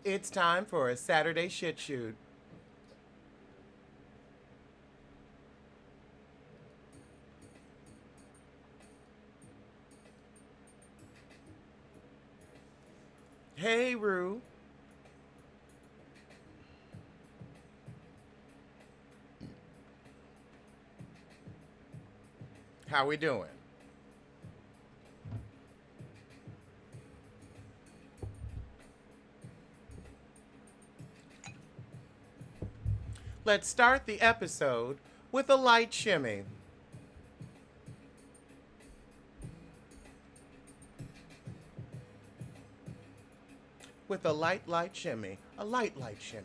It's time for a Saturday shit shoot. Hey, Rue. How we doing? Let's start the episode with a light shimmy. With a light shimmy. A light shimmy.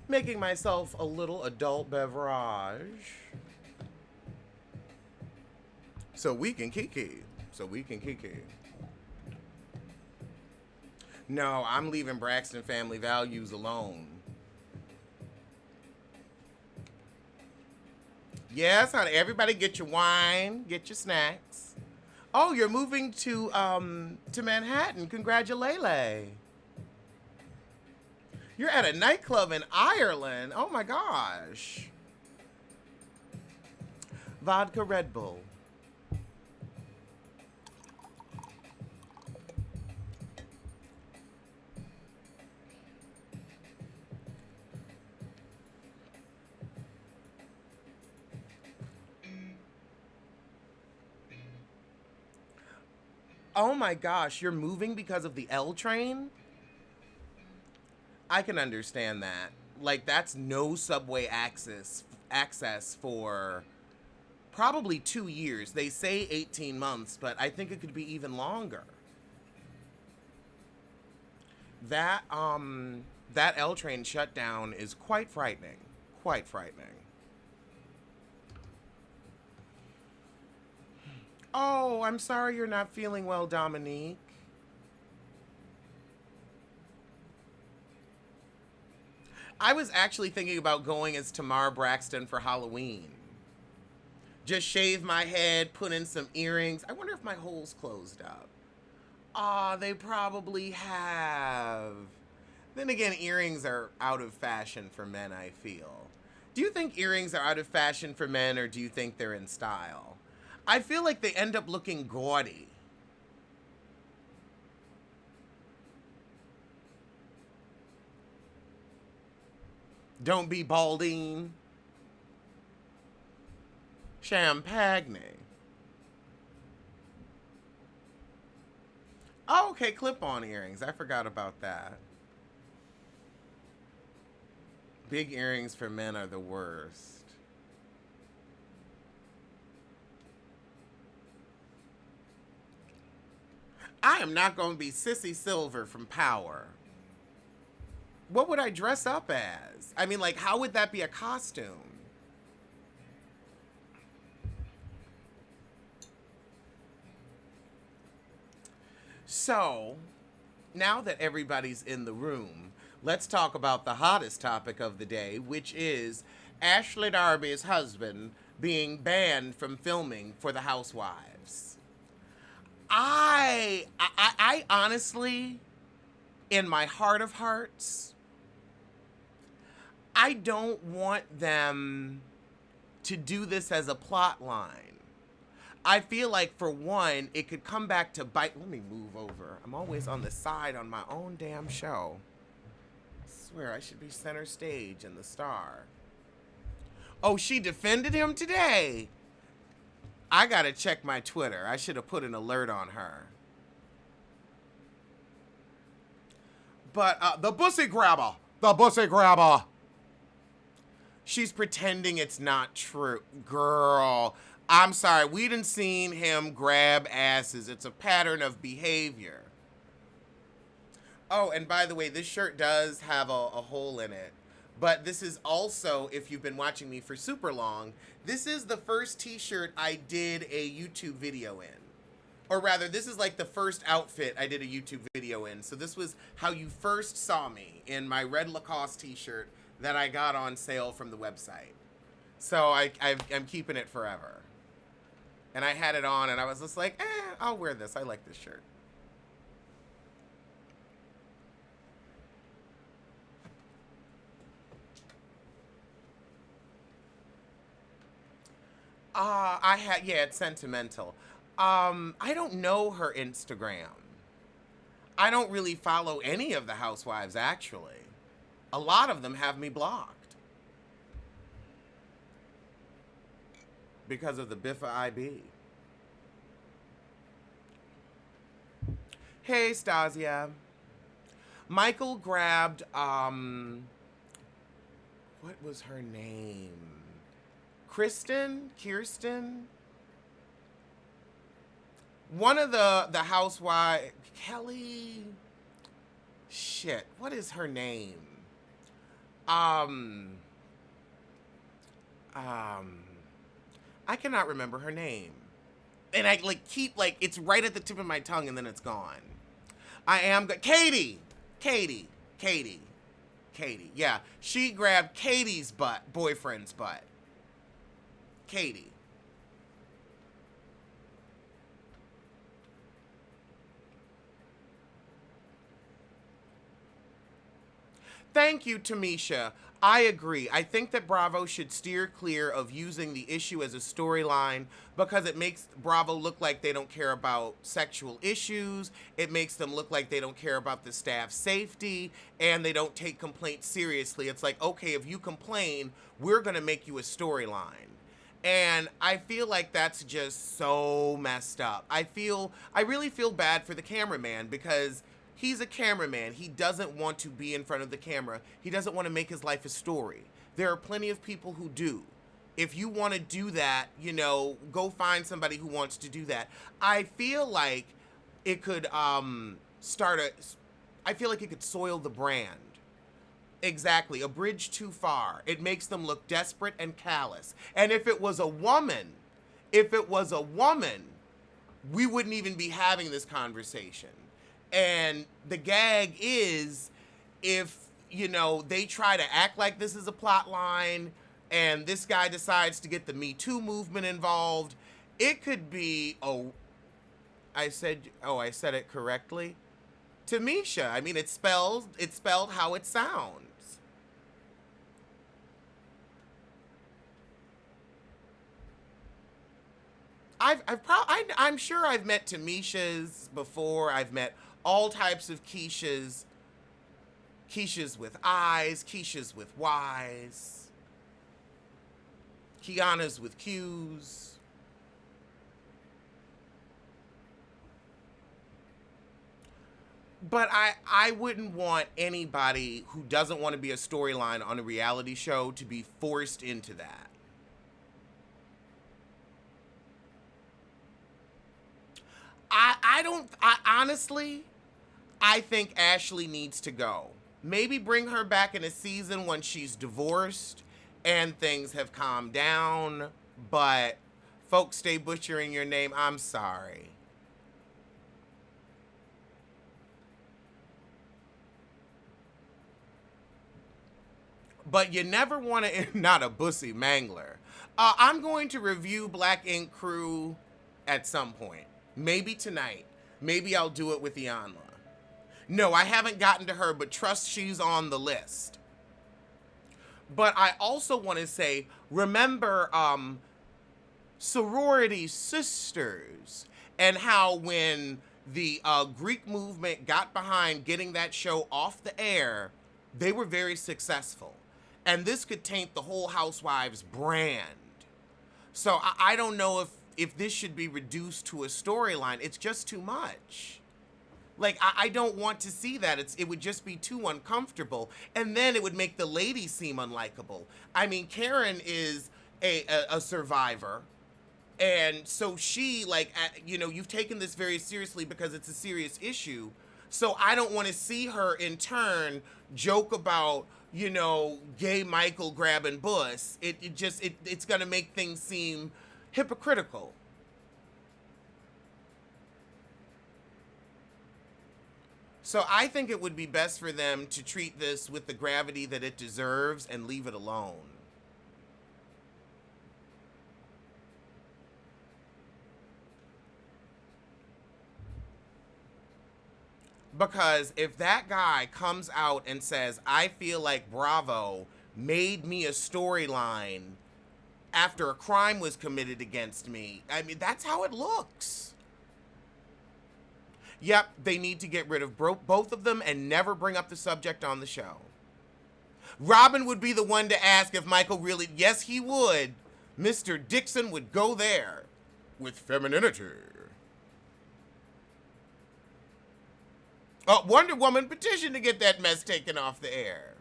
Making myself a little adult beverage. So we can kiki. So we can kiki. No, I'm leaving Braxton Family Values alone. Yes, honey. Everybody get your wine, get your snacks. Oh, you're moving to Manhattan. Congratulations. You're at a nightclub in Ireland. Oh my gosh. Vodka Red Bull. Oh my gosh, you're moving because of the L train? I can understand that. Like that's no subway access for probably 2 years. They say 18 months, but I think it could be even longer. That L train shutdown is quite frightening. Quite frightening. Oh, I'm sorry you're not feeling well, Dominique. I was actually thinking about going as Tamar Braxton for Halloween. Just shave my head, put in some earrings. I wonder if my hole's closed up. Ah, they probably have. Then again, earrings are out of fashion for men, I feel. Do you think earrings are out of fashion for men, or do you think they're in style? I feel like they end up looking gaudy. Don't be balding. Champagne. Oh, okay, clip-on earrings. I forgot about that. Big earrings for men are the worst. I am not going to be Sissy Silver from Power. What would I dress up as? I mean, like, how would that be a costume? So, now that everybody's in the room, let's talk about the hottest topic of the day, which is Ashley Darby's husband being banned from filming for the Housewives. I honestly, in my heart of hearts, I don't want them to do this as a plot line. I feel like, for one, it could come back to bite. Let me move over. I'm always on the side on my own damn show. I swear I should be center stage in the star. Oh, she defended him today. I gotta check my Twitter. I should have put an alert on her. But the bussy grabber. The bussy grabber. She's pretending it's not true. Girl, I'm sorry. We done seen him grab asses. It's a pattern of behavior. Oh, and by the way, this shirt does have a hole in it. But this is also, if you've been watching me for super long, this is the first t-shirt I did a YouTube video in. Or rather, this is like the first outfit I did a YouTube video in. So this was how you first saw me, in my red Lacoste t-shirt that I got on sale from the website. So I'm keeping it forever. And I had it on and I was just like, I'll wear this. I like this shirt. Yeah, it's sentimental. I don't know her Instagram. I don't really follow any of the housewives, actually. A lot of them have me blocked because of the Biffa IB. Hey, Stasia. Michael grabbed, what was her name? Kirsten? One of the housewives, Kelly, shit, what is her name? Um, I cannot remember her name. And I it's right at the tip of my tongue and then it's gone. I am good. Katie. Yeah, she grabbed Katie's boyfriend's butt. Katie. Thank you, Tamisha. I agree. I think that Bravo should steer clear of using the issue as a storyline because it makes Bravo look like they don't care about sexual issues. It makes them look like they don't care about the staff's safety and they don't take complaints seriously. It's like, okay, if you complain, we're going to make you a storyline. And I feel like that's just so messed up. I really feel bad for the cameraman because he's a cameraman. He doesn't want to be in front of the camera. He doesn't want to make his life a story. There are plenty of people who do. If you want to do that, go find somebody who wants to do that. I feel like it could I feel like it could soil the brand. Exactly. A bridge too far. It makes them look desperate and callous. And if it was a woman, we wouldn't even be having this conversation. And the gag is if, they try to act like this is a plot line and this guy decides to get the Me Too movement involved, it could be, I said it correctly. Tamisha. I mean, it's spelled how it sounds. I'm sure I've met Tamishas before. I've met all types of Keishas. Keishas with I's, Keishas with Y's, Kianas with Q's. But I wouldn't want anybody who doesn't want to be a storyline on a reality show to be forced into that. Honestly, I think Ashley needs to go. Maybe bring her back in a season when she's divorced and things have calmed down, but folks stay butchering your name. I'm sorry. But you never want to, not a bussy mangler. I'm going to review Black Ink Crew at some point. Maybe tonight. Maybe I'll do it with Iyanla. No, I haven't gotten to her, but trust she's on the list. But I also want to say, remember sorority sisters and how when the Greek movement got behind getting that show off the air, they were very successful. And this could taint the whole Housewives brand. So I don't know if this should be reduced to a storyline. It's just too much. Like, I don't want to see that. It would just be too uncomfortable. And then it would make the lady seem unlikable. I mean, Karen is a survivor. And so she, you've taken this very seriously because it's a serious issue. So I don't want to see her in turn joke about, gay Michael grabbing Bus. It's going to make things seem hypocritical. So I think it would be best for them to treat this with the gravity that it deserves and leave it alone. Because if that guy comes out and says, I feel like Bravo made me a storyline after a crime was committed against me, I mean, that's how it looks. Yep, they need to get rid of both of them and never bring up the subject on the show. Robin would be the one to ask if Michael really, yes, he would. Mr. Dixon would go there with femininity. Wonder Woman petitioned to get that mess taken off the air.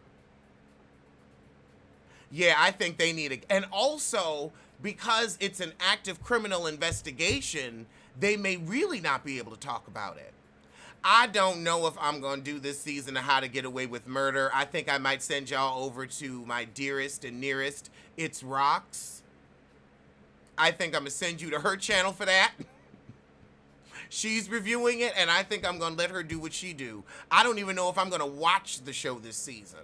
Yeah, I think they need it. And also, because it's an active criminal investigation, they may really not be able to talk about it. I don't know if I'm going to do this season of How to Get Away with Murder. I think I might send y'all over to my dearest and nearest, It's Rocks. I think I'm going to send you to her channel for that. She's reviewing it, and I think I'm going to let her do what she do. I don't even know if I'm going to watch the show this season,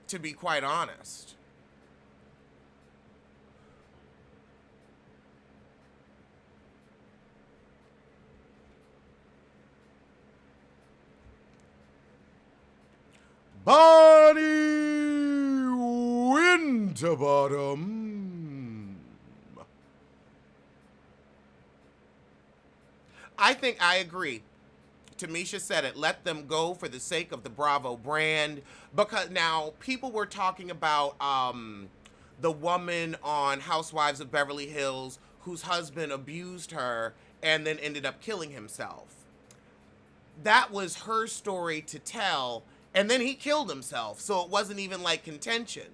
to be quite honest. Bonnie Winterbottom. I think I agree. Tamisha said it. Let them go for the sake of the Bravo brand. Because now people were talking about the woman on Housewives of Beverly Hills whose husband abused her and then ended up killing himself. That was her story to tell, and then he killed himself, so it wasn't even like contention.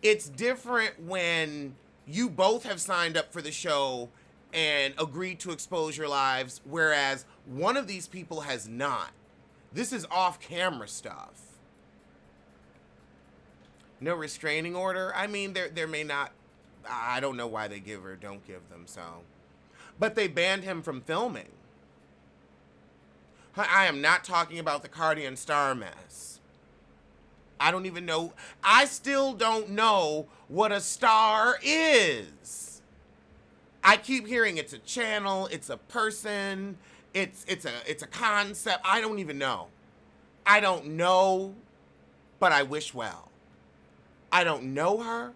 It's different when you both have signed up for the show and agreed to expose your lives, whereas one of these people has not. This is off-camera stuff. No restraining order? I mean, there may not... I don't know why they give or don't give them, so... But they banned him from filming. I am not talking about the Cardi and Star mess. I don't even know... I still don't know what a star is. I keep hearing it's a channel, it's a person, it's a concept. I don't even know. I don't know, but I wish well. I don't know her,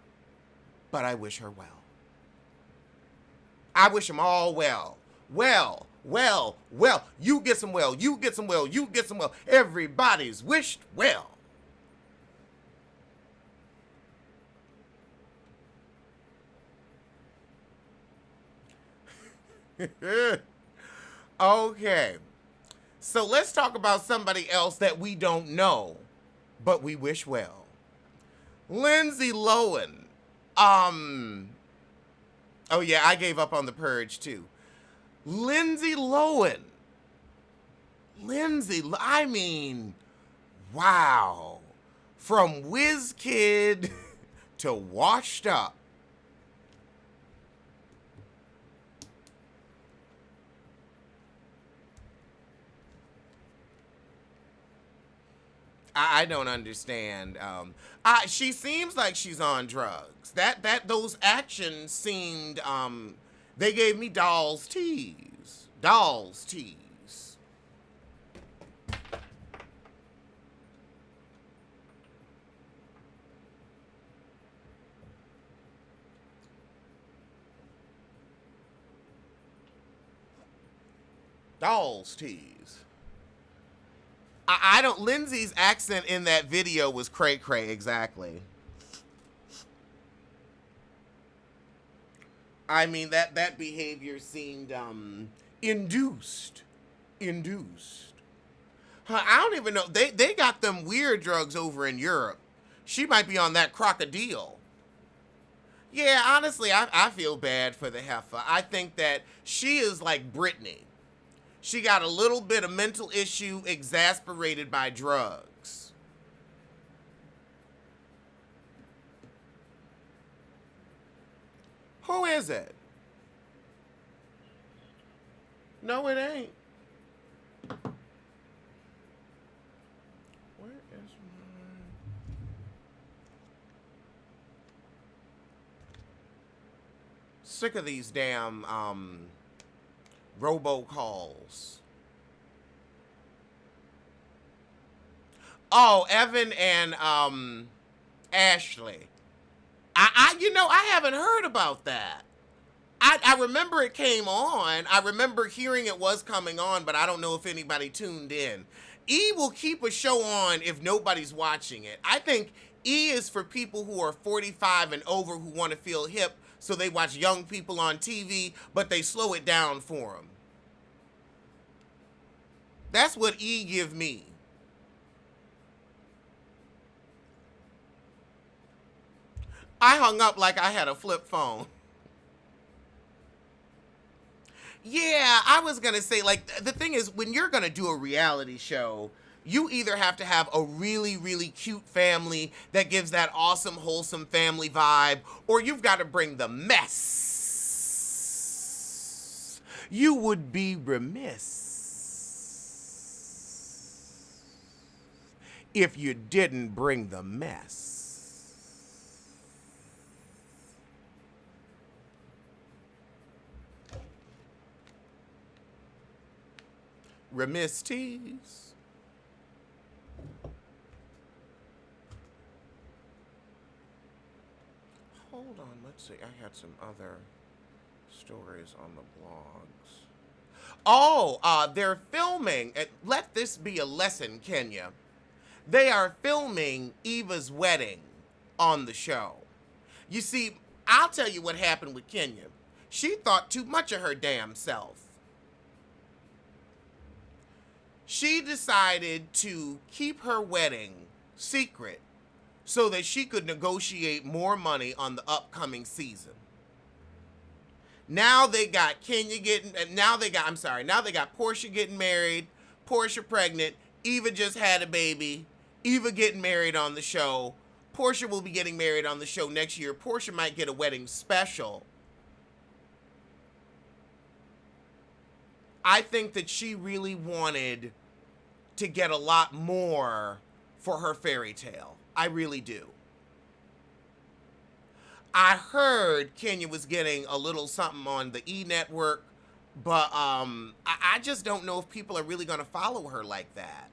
but I wish her well. I wish them all well. Well. You get some well, you get some well, you get some well. Everybody's wished well. Okay, so let's talk about somebody else that we don't know, but we wish well. Lindsay Lohan. Oh yeah, I gave up on The Purge too. Lindsay Lohan. I mean, wow. From Whiz Kid to Washed Up. I don't understand. She seems like she's on drugs. Those actions seemed. They gave me Doll's tease. Doll's tease. Doll's tease. I don't. Lindsay's accent in that video was cray cray, exactly. I mean, that behavior seemed induced. I don't even know. They got them weird drugs over in Europe. She might be on that crocodile. Yeah, honestly, I feel bad for the heifer. I think that she is like Britney. She got a little bit of mental issue exasperated by drugs. Who is it? No, it ain't. Where is my... Sick of these damn robocalls. Oh, Evan and Ashley. I haven't heard about that. I remember it came on. I remember hearing it was coming on, but I don't know if anybody tuned in. E will keep a show on if nobody's watching it. I think E is for people who are 45 and over who want to feel hip, so they watch young people on TV, but they slow it down for them. That's what E give me. I hung up like I had a flip phone. Yeah, I was going to say, like, the thing is, when you're going to do a reality show, you either have to have a really, really cute family that gives that awesome, wholesome family vibe, or you've got to bring the mess. You would be remiss if you didn't bring the mess. Remiss tease. Hold on, let's see. I had some other stories on the blogs. Oh, they're filming. Let this be a lesson, Kenya. They are filming Eva's wedding on the show. You see, I'll tell you what happened with Kenya. She thought too much of her damn self. She decided to keep her wedding secret so that she could negotiate more money on the upcoming season. Now they got now they got Portia getting married, Portia pregnant, Eva just had a baby, Eva getting married on the show, Portia will be getting married on the show next year, Portia might get a wedding special. I think that she really wanted to get a lot more for her fairy tale. I really do. I heard Kenya was getting a little something on the E network, but I just don't know if people are really going to follow her like that.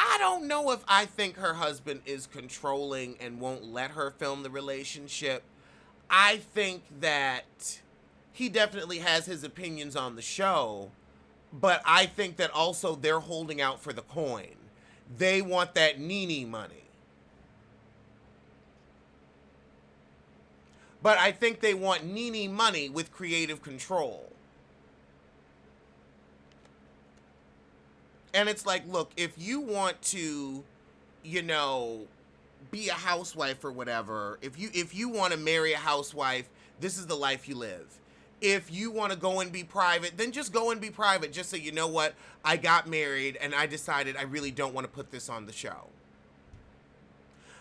I don't know if I think her husband is controlling and won't let her film the relationship. I think that he definitely has his opinions on the show, but I think that also they're holding out for the coin. They want that Nene money. But I think they want Nene money with creative control. And it's like, look, if you want to, be a housewife or whatever, if you want to marry a housewife, this is the life you live. If you want to go and be private, then just go and be private. Just say, you know what, I got married and I decided I really don't want to put this on the show.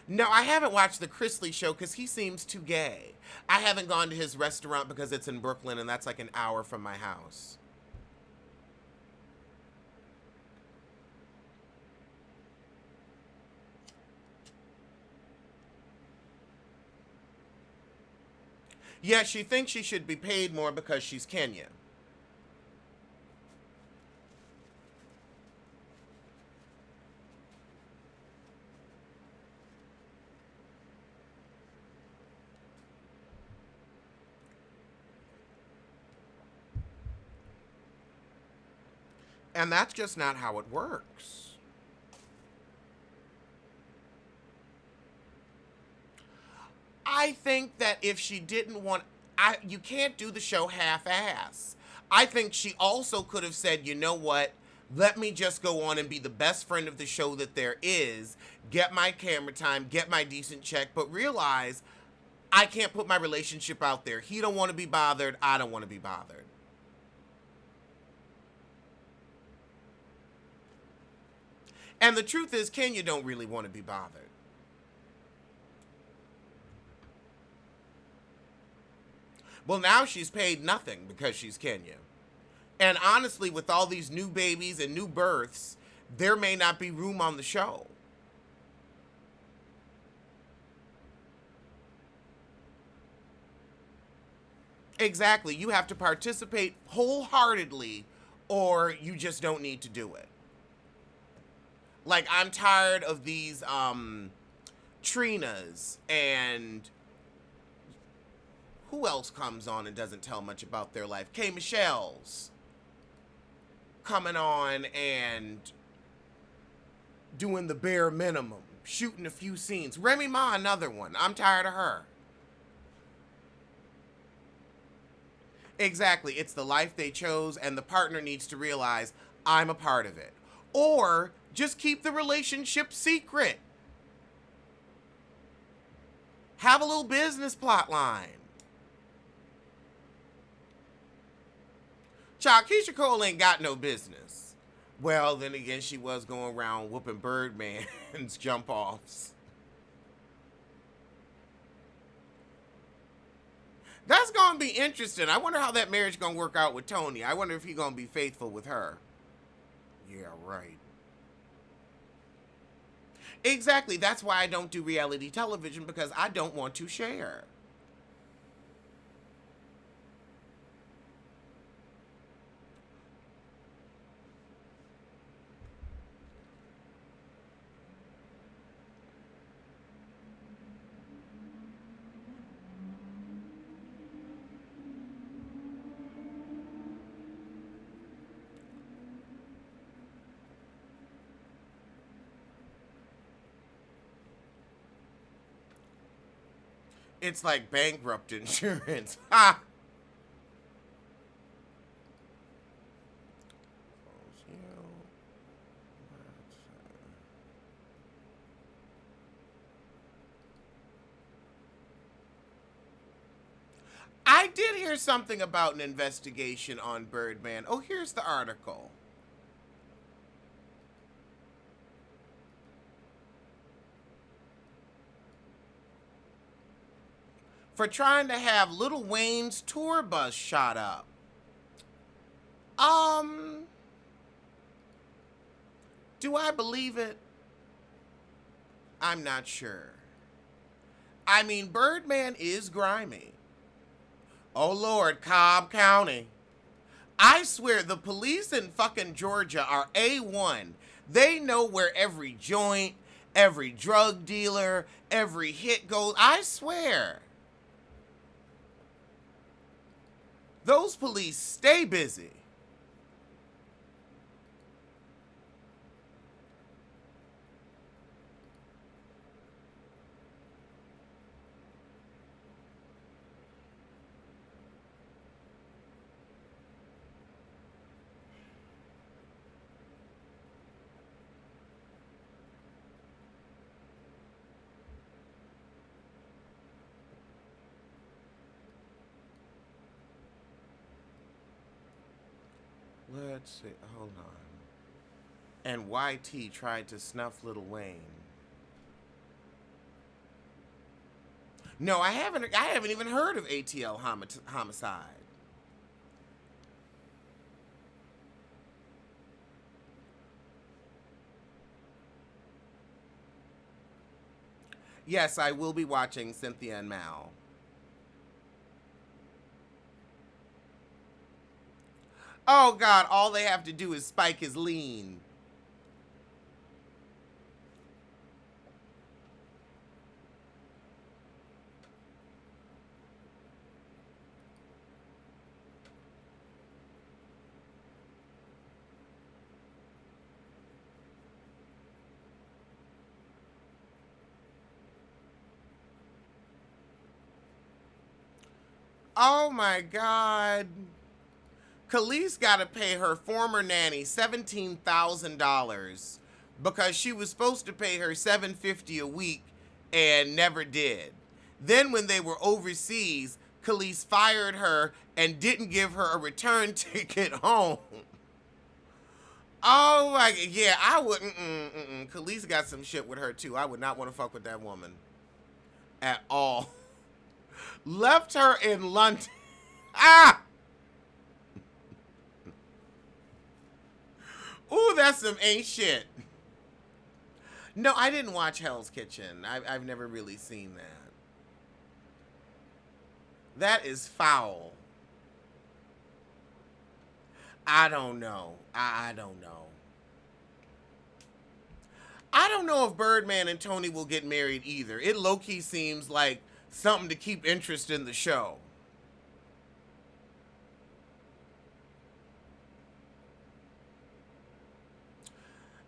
No, I haven't watched the Chrisley show because he seems too gay. I haven't gone to his restaurant because it's in Brooklyn and that's like an hour from my house. Yeah, she thinks she should be paid more because she's Kenya. And that's just not how it works. I think that if she didn't want, you can't do the show half-ass. I think she also could have said, you know what, let me just go on and be the best friend of the show that there is, get my camera time, get my decent check, but realize I can't put my relationship out there. He don't want to be bothered, I don't want to be bothered. And the truth is, Kenya don't really want to be bothered. Well, now she's paid nothing because she's Kenya. And honestly, with all these new babies and new births, there may not be room on the show. Exactly. You have to participate wholeheartedly or you just don't need to do it. Like, I'm tired of these Trinas and who else comes on and doesn't tell much about their life? K. Michelle's coming on and doing the bare minimum, shooting a few scenes. Remy Ma, another one. I'm tired of her. Exactly. It's the life they chose, and the partner needs to realize I'm a part of it. Or just keep the relationship secret. Have a little business plot line. Child, Keisha Cole ain't got no business. Well, then again, she was going around whooping Birdman's jump offs. That's going to be interesting. I wonder how that marriage going to work out with Tony. I wonder if he's going to be faithful with her. Yeah, right. Exactly. That's why I don't do reality television, because I don't want to share. It's like bankrupt insurance. Ha! I did hear something about an investigation on Birdman. Oh, here's the article. For trying to have Lil Wayne's tour bus shot up. Um, do I believe it? I'm not sure. I mean, Birdman is grimy. Oh, Lord, Cobb County. I swear the police in fucking Georgia are A1. They know where every joint, every drug dealer, every hit goes. I swear. Those police stay busy. Let's see. Hold on. And YT tried to snuff Lil Wayne. No, I haven't. I haven't even heard of ATL homicide. Yes, I will be watching Cynthia and Mal. Oh God! All they have to do is spike his lean. Oh my God. Khalees got to pay her former nanny $17,000 because she was supposed to pay her $750 a week and never did. Then when they were overseas, Khalees fired her and didn't give her a return ticket home. Oh my, yeah, I wouldn't. Khalees got some shit with her too. I would not want to fuck with that woman at all. Left her in London. Ah! Ooh, that's some ain't shit. No, I didn't watch Hell's Kitchen. I've never really seen that. That is foul. I don't know. I don't know. I don't know if Birdman and Tony will get married either. It low-key seems like something to keep interest in the show.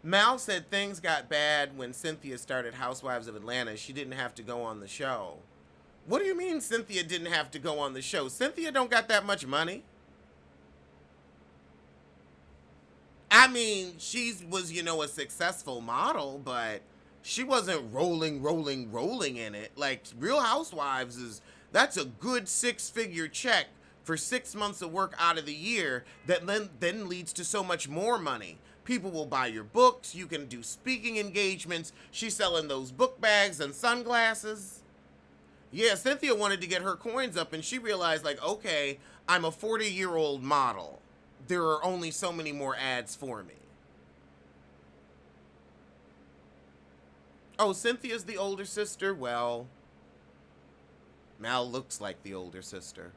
Mal said things got bad when Cynthia started Housewives of Atlanta. She didn't have to go on the show. What do you mean Cynthia didn't have to go on the show? Cynthia don't got that much money. I mean, she was, a successful model, but she wasn't rolling in it. Like, Real Housewives that's a good six-figure check for 6 months of work out of the year that then leads to so much more money. People will buy your books. You can do speaking engagements. She's selling those book bags and sunglasses. Yeah, Cynthia wanted to get her coins up, and she realized, like, okay, I'm a 40-year-old model. There are only so many more ads for me. Oh, Cynthia's the older sister? Well, Mal looks like the older sister.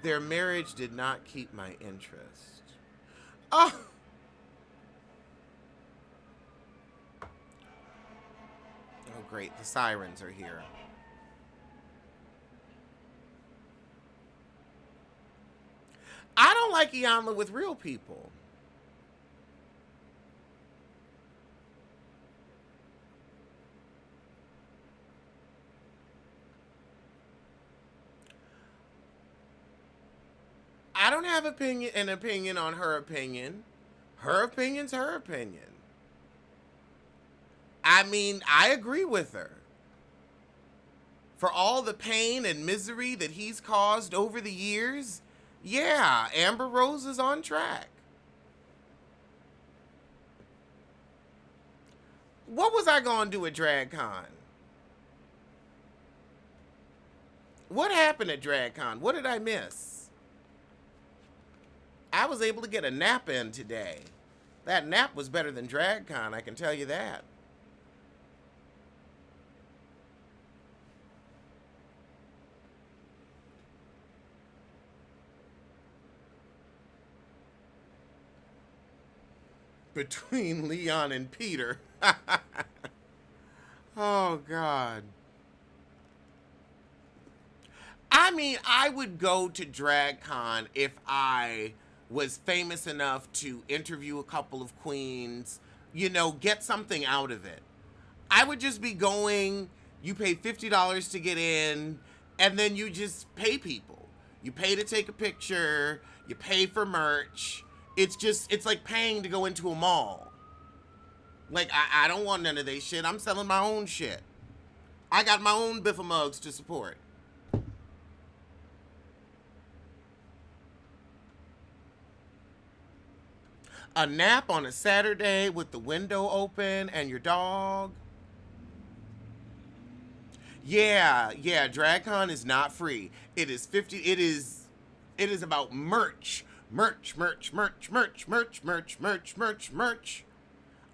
Their marriage did not keep my interest. Oh, oh great. The sirens are here. I don't like Iyanla with real people. I don't have an opinion on her opinion. Her opinion's her opinion. I mean, I agree with her. For all the pain and misery that he's caused over the years, yeah, Amber Rose is on track. What was I going to do at DragCon? What happened at DragCon? What did I miss? I was able to get a nap in today. That nap was better than DragCon, I can tell you that. Between Leon and Peter. Oh, God. I mean, I would go to DragCon if I was famous enough to interview a couple of queens, get something out of it. I would just be going, you pay $50 to get in, and then you just pay people. You pay to take a picture, you pay for merch. It's like paying to go into a mall. Like, I don't want none of that shit. I'm selling my own shit. I got my own Biffa mugs to support. A nap on a Saturday with the window open and your dog. Yeah, DragCon is not free. It is it is about merch. Merch.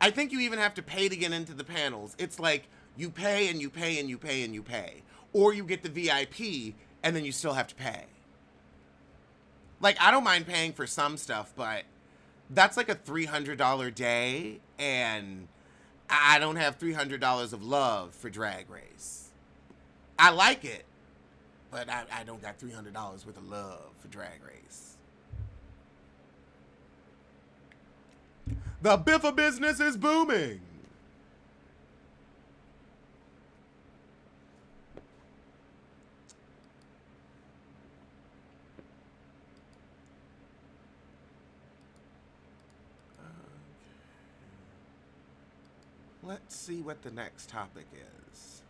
I think you even have to pay to get into the panels. It's like you pay and you pay and you pay and you pay. Or you get the VIP and then you still have to pay. Like, I don't mind paying for some stuff, but that's like a $300 day, and I don't have $300 of love for Drag Race. I like it, but I don't got $300 worth of love for Drag Race. The Biffa business is booming. Let's see what the next topic is.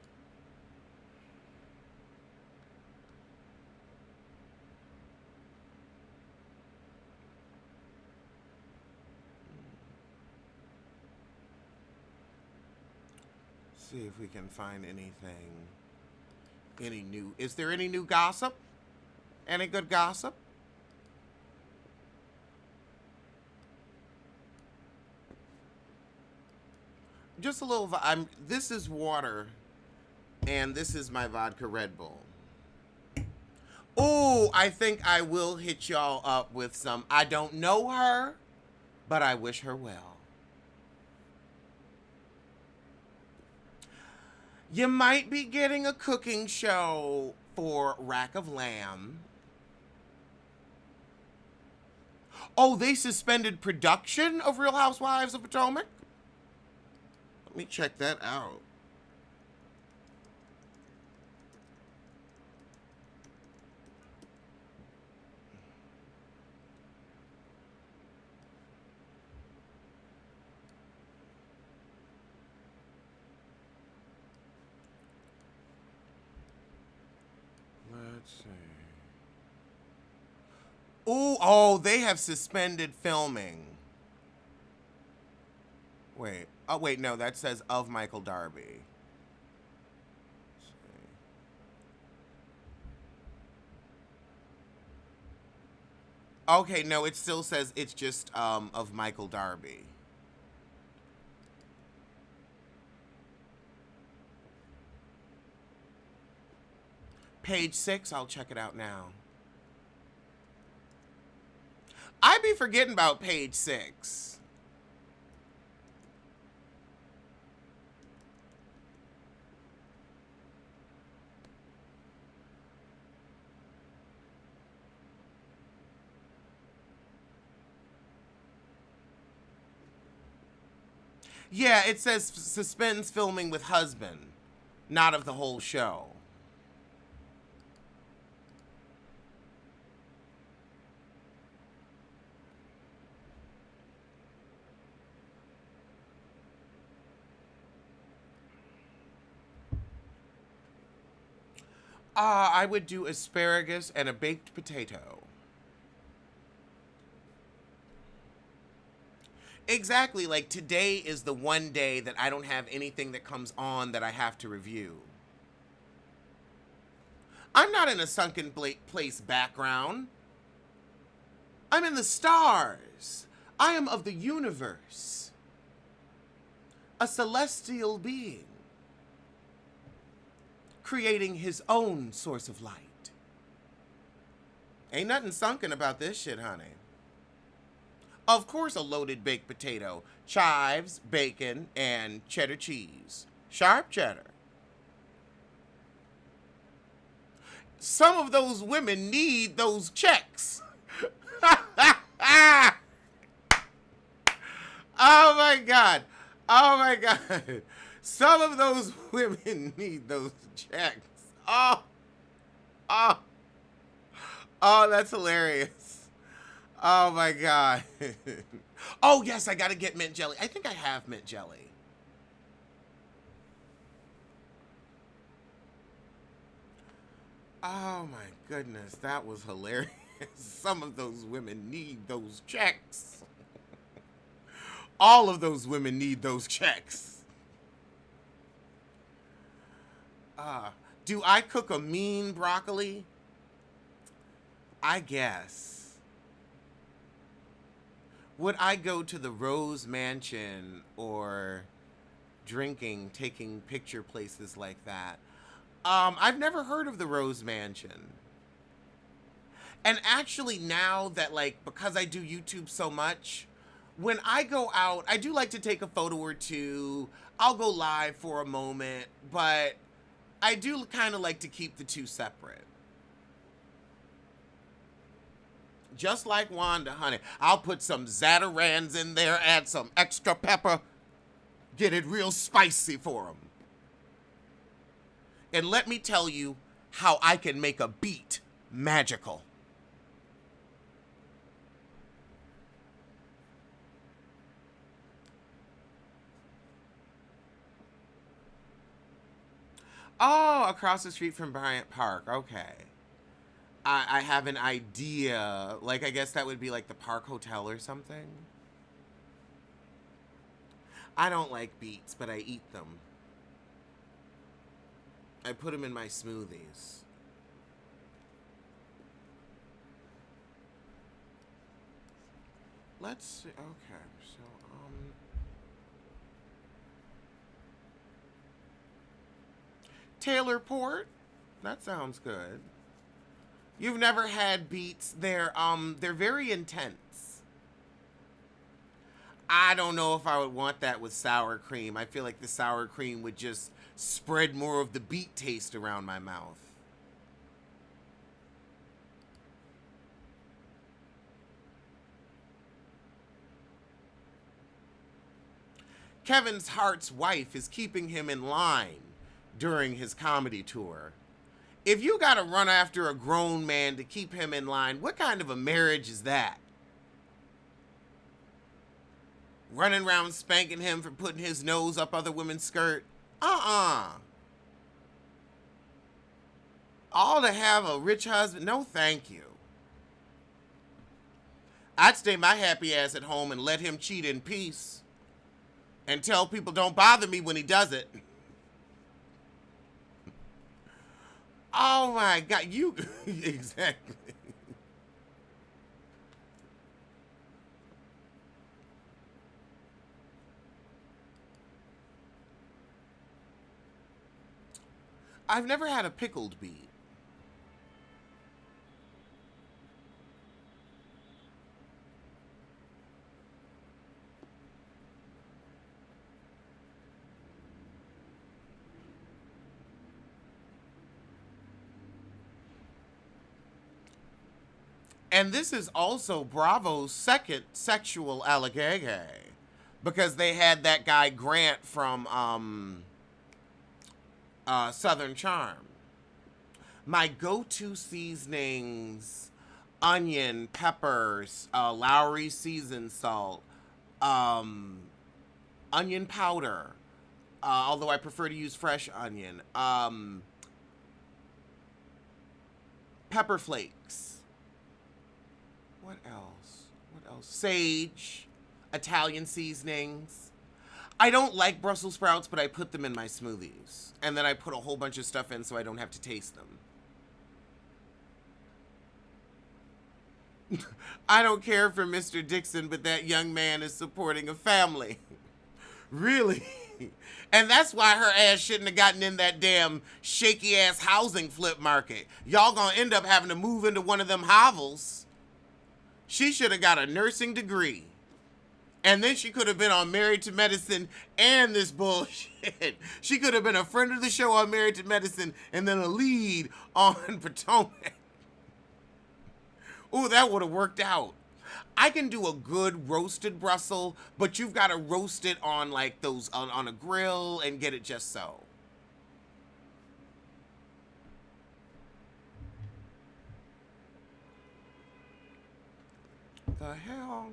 See if we can find anything. Any new? Is there any new gossip? Any good gossip? Just a little. This is water, and this is my vodka Red Bull. Oh, I think I will hit y'all up with some. I don't know her, but I wish her well. You might be getting a cooking show for Rack of Lamb. Oh, they suspended production of Real Housewives of Potomac? Let me check that out. Let's see. Ooh, oh, they have suspended filming. Wait. Oh, wait, no, that says of Michael Darby. Okay, no, it still says it's just of Michael Darby. Page 6, I'll check it out now. I be forgetting about page 6. Yeah, it says suspends filming with husband, not of the whole show. I would do asparagus and a baked potato. Exactly, like today is the one day that I don't have anything that comes on that I have to review. I'm not in a sunken place background. I'm in the stars. I am of the universe. A celestial being. Creating his own source of light. Ain't nothing sunken about this shit, honey. Of course, a loaded baked potato, chives, bacon, and cheddar cheese. Sharp cheddar. Some of those women need those checks. Oh my God. Oh my God. Some of those women need those checks. Oh. Oh. Oh, that's hilarious. Oh my God. Oh yes, I gotta get mint jelly. I think I have mint jelly. Oh my goodness, that was hilarious. Some of those women need those checks. All of those women need those checks. Do I cook a mean broccoli? I guess. Would I go to the Rose Mansion or taking picture places like that? I've never heard of the Rose Mansion. And actually now that because I do YouTube so much, when I go out, I do like to take a photo or two. I'll go live for a moment, but I do kind of like to keep the two separate. Just like Wanda, honey. I'll put some Zatarans in there, add some extra pepper, get it real spicy for them. And let me tell you how I can make a beat magical. Oh, across the street from Bryant Park. Okay. I have an idea. Like, I guess that would be like the Park Hotel or something. I don't like beets, but I eat them. I put them in my smoothies. Let's see. Okay, so Taylor Port. That sounds good. You've never had beets. They're very intense. I don't know if I would want that with sour cream. I feel like the sour cream would just spread more of the beet taste around my mouth. Kevin's Hart's wife is keeping him in line during his comedy tour. If you gotta run after a grown man to keep him in line, what kind of a marriage is that? Running around spanking him for putting his nose up other women's skirt? Uh-uh. All to have a rich husband? No, thank you. I'd stay my happy ass at home and let him cheat in peace and tell people don't bother me when he does it. Oh my God, you exactly. I've never had a pickled beet. And this is also Bravo's second sexual allegation because they had that guy Grant from Southern Charm. My go-to seasonings: onion, peppers, Lowry seasoned salt, um, onion powder. Although I prefer to use fresh onion. Pepper flakes. What else? What else? Sage, Italian seasonings. I don't like Brussels sprouts, but I put them in my smoothies. And then I put a whole bunch of stuff in so I don't have to taste them. I don't care for Mr. Dixon, but that young man is supporting a family. Really? And that's why her ass shouldn't have gotten in that damn shaky ass housing flip market. Y'all gonna end up having to move into one of them hovels. She should have got a nursing degree. And then she could have been on Married to Medicine and this bullshit. She could have been a friend of the show on Married to Medicine and then a lead on Potomac. Ooh, that would have worked out. I can do a good roasted Brussels, but you've got to roast it on like those on a grill and get it just so. The hell?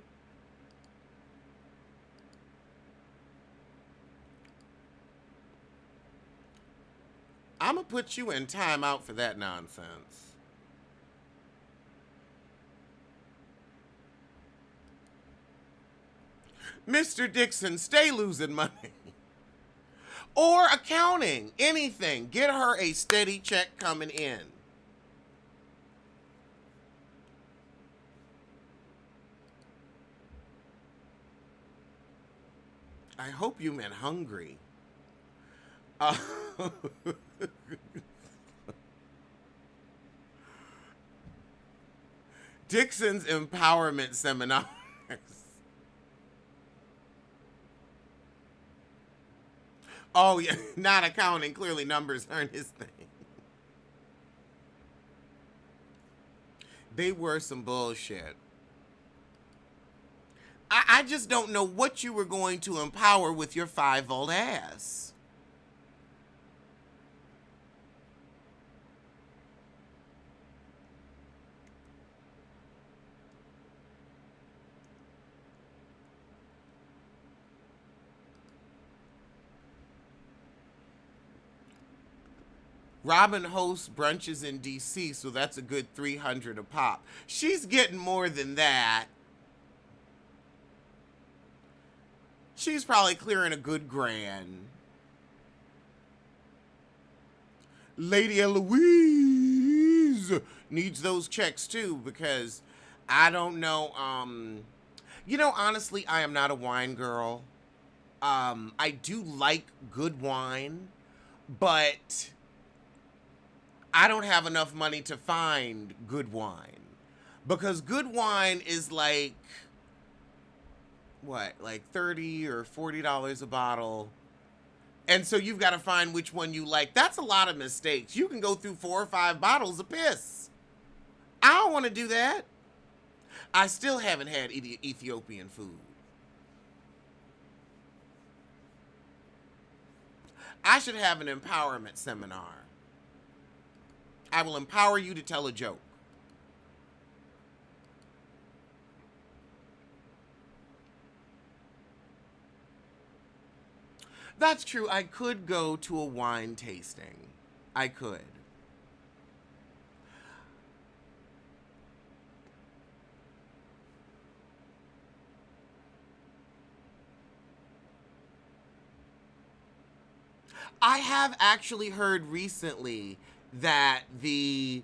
I'm gonna put you in timeout for that nonsense. Mr. Dixon, stay losing money. Or accounting, anything. Get her a steady check coming in. I hope you meant hungry. Uh, Dixon's empowerment seminars. Oh, yeah, not accounting. Clearly, numbers aren't his thing. They were some bullshit. I just don't know what you were going to empower with your 5-volt ass. Robin hosts brunches in DC, so that's a good 300 a pop. She's getting more than that. She's probably clearing a good grand. Lady Eloise needs those checks too, because I don't know. Honestly, I am not a wine girl. I do like good wine, but I don't have enough money to find good wine, because good wine is like what, like $30 or $40 a bottle. And so you've got to find which one you like. That's a lot of mistakes. You can go through 4 or 5 bottles of piss. I don't want to do that. I still haven't had Ethiopian food. I should have an empowerment seminar. I will empower you to tell a joke. That's true. I could go to a wine tasting. I could. I have actually heard recently that the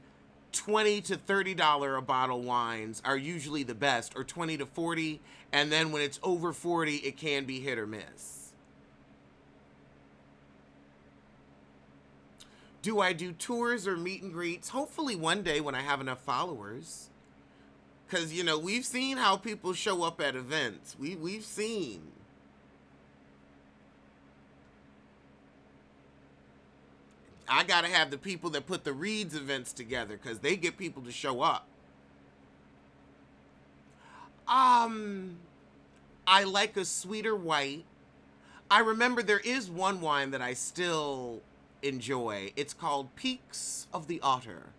$20 to $30 a bottle wines are usually the best, or 20 to 40, and then when it's over 40, it can be hit or miss. Do I do tours or meet and greets? Hopefully one day when I have enough followers. Because, we've seen how people show up at events. We've seen. I got to have the people that put the Reeds events together, because they get people to show up. I like a sweeter white. I remember there is one wine that I still enjoy. It's called Peaks of the Otter,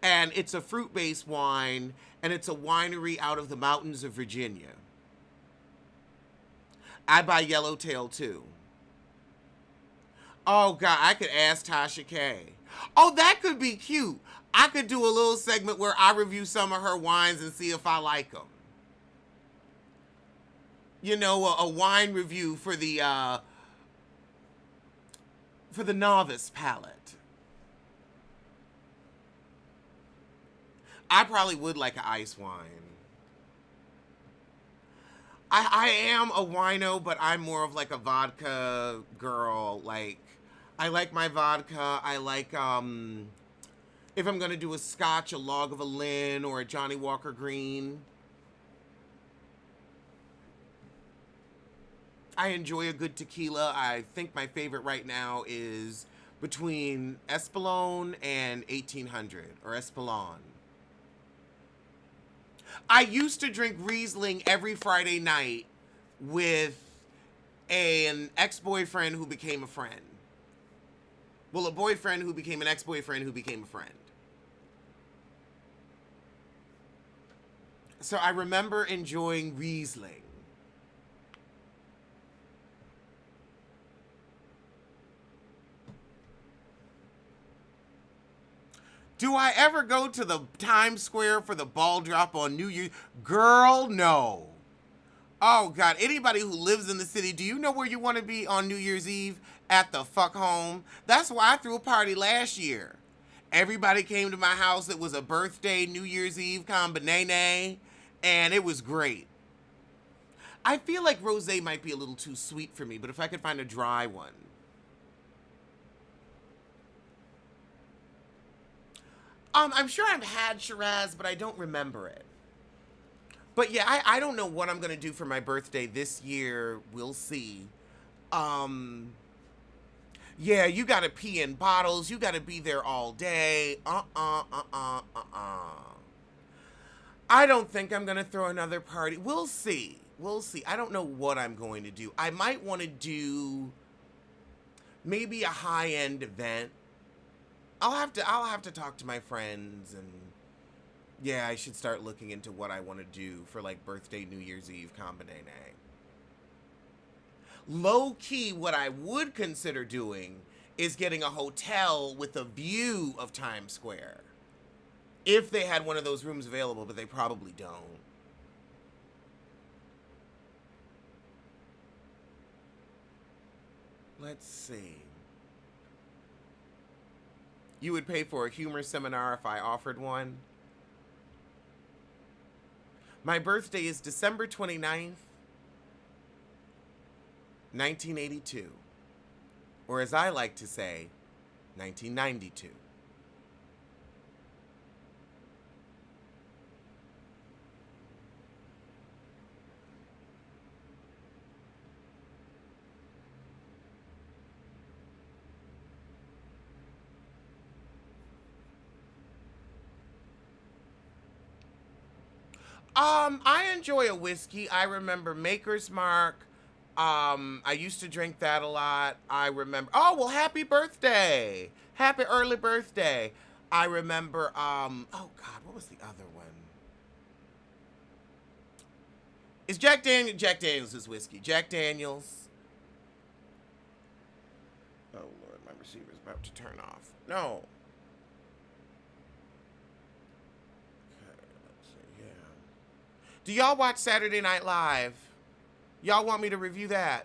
and it's a fruit-based wine, and it's a winery out of the mountains of Virginia. I buy Yellowtail too. Oh God, I could ask Tasha K. Oh, that could be cute. I could do a little segment where I review some of her wines and see if I like them. A wine review for the novice palate. I probably would like an ice wine. I am a wino, but I'm more of like a vodka girl. Like, I like my vodka. I like, if I'm going to do a scotch, a Log of a Lynn or a Johnny Walker Green. I enjoy a good tequila. I think my favorite right now is between Espolòn and 1800, or Espolòn. I used to drink Riesling every Friday night with an ex-boyfriend who became a friend. Well, a boyfriend who became an ex-boyfriend who became a friend. So I remember enjoying Riesling. Do I ever go to the Times Square for the ball drop on New Year's? Girl, no. Oh, God. Anybody who lives in the city, do you know where you want to be on New Year's Eve? At the fuck home. That's why I threw a party last year. Everybody came to my house. It was a birthday New Year's Eve combination, and it was great. I feel like rosé might be a little too sweet for me, but if I could find a dry one. I'm sure I've had Shiraz, but I don't remember it. But yeah, I don't know what I'm going to do for my birthday this year. We'll see. Yeah, you got to pee in bottles. You got to be there all day. I don't think I'm going to throw another party. We'll see. We'll see. I don't know what I'm going to do. I might want to do maybe a high-end event. I'll have to talk to my friends, and yeah, I should start looking into what I want to do for like birthday New Year's Eve combination. Low key, what I would consider doing is getting a hotel with a view of Times Square. If they had one of those rooms available, but they probably don't. Let's see. You would pay for a humor seminar if I offered one. My birthday is December 29th, 1982. Or as I like to say, 1992. I enjoy a whiskey. I remember Maker's Mark. I used to drink that a lot. I remember. Oh, well, happy birthday. Happy early birthday. I remember, oh God, what was the other one? It's Jack Daniels. Jack Daniels is whiskey. Jack Daniels. Oh Lord, my receiver's about to turn off. No. Do y'all watch Saturday Night Live? Y'all want me to review that?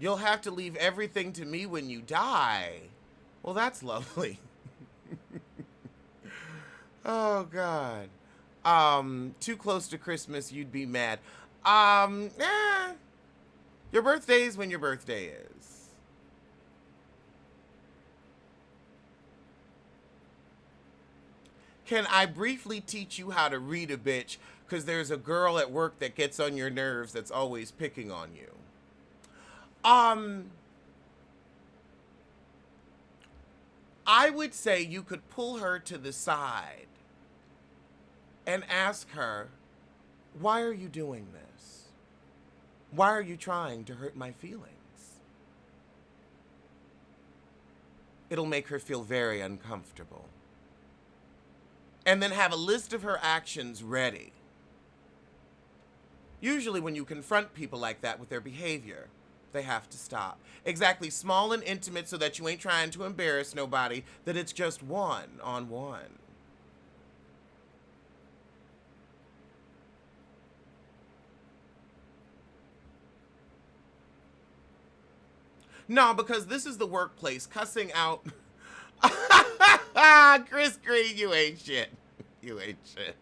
You'll have to leave everything to me when you die. Well, that's lovely. Oh, God. Too close to Christmas, you'd be mad. Your birthday is when your birthday is. Can I briefly teach you how to read a bitch? Because there's a girl at work that gets on your nerves that's always picking on you. I would say you could pull her to the side and ask her, why are you doing this? Why are you trying to hurt my feelings? It'll make her feel very uncomfortable. And then have a list of her actions ready. Usually when you confront people like that with their behavior, they have to stop. Exactly, small and intimate so that you ain't trying to embarrass nobody, that it's just one-on-one. No, because this is the workplace. Cussing out. Chris Green, you ain't shit. You ain't shit.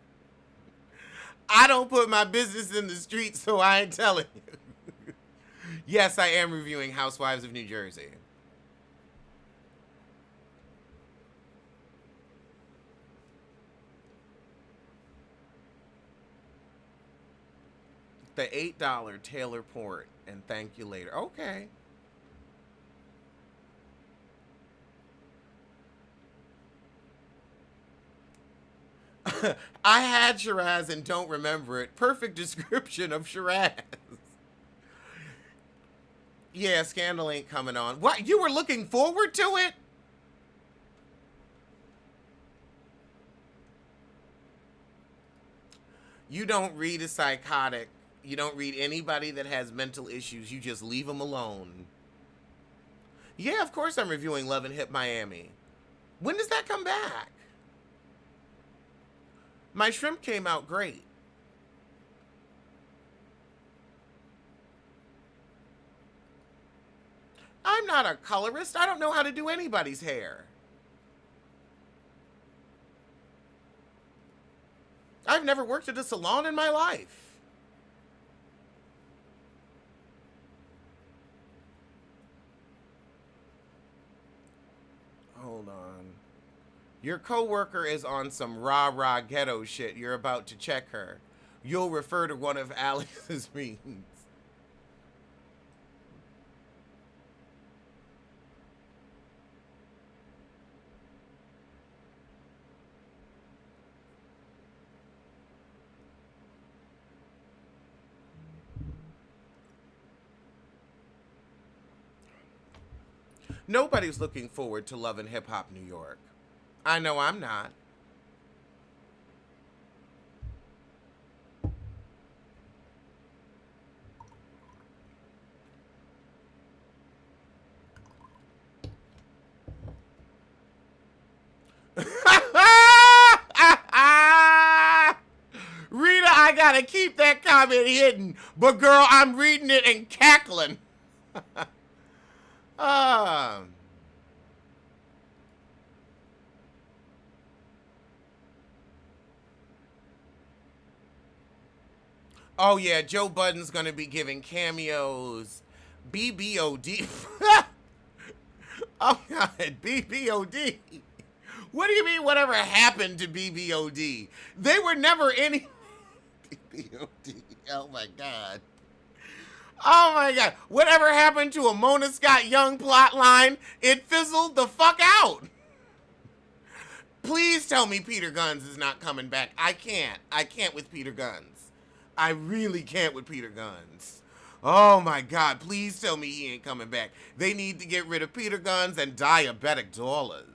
I don't put my business in the street, so I ain't telling you. Yes, I am reviewing Housewives of New Jersey. The $8 Taylor Port, and thank you later. Okay. I had Shiraz and don't remember it. Perfect description of Shiraz. Yeah, Scandal ain't coming on. What? You were looking forward to it? You don't read a psychotic. You don't read anybody that has mental issues. You just leave them alone. Yeah, of course I'm reviewing Love and Hip Miami. When does that come back? My shrimp came out great. I'm not a colorist. I don't know how to do anybody's hair. I've never worked at a salon in my life. Hold on. Your coworker is on some rah-rah ghetto shit. You're about to check her. You'll refer to one of Alex's meetings. Nobody's looking forward to Love and Hip Hop New York. I know I'm not. Rita, I gotta keep that comment hidden. But girl, I'm reading it and cackling. uh, oh yeah, Joe Budden's gonna be giving cameos. BBOD. Oh god, BBOD. What do you mean whatever happened to BBOD? They were never any BBOD. Oh my god. Oh my god. Whatever happened to a Mona Scott Young plot line? It fizzled the fuck out. Please tell me Peter Guns is not coming back. I can't. I can't with Peter Guns. I really can't with Peter Guns. Oh my god, please tell me he ain't coming back. They need to get rid of Peter Guns and diabetic dollars.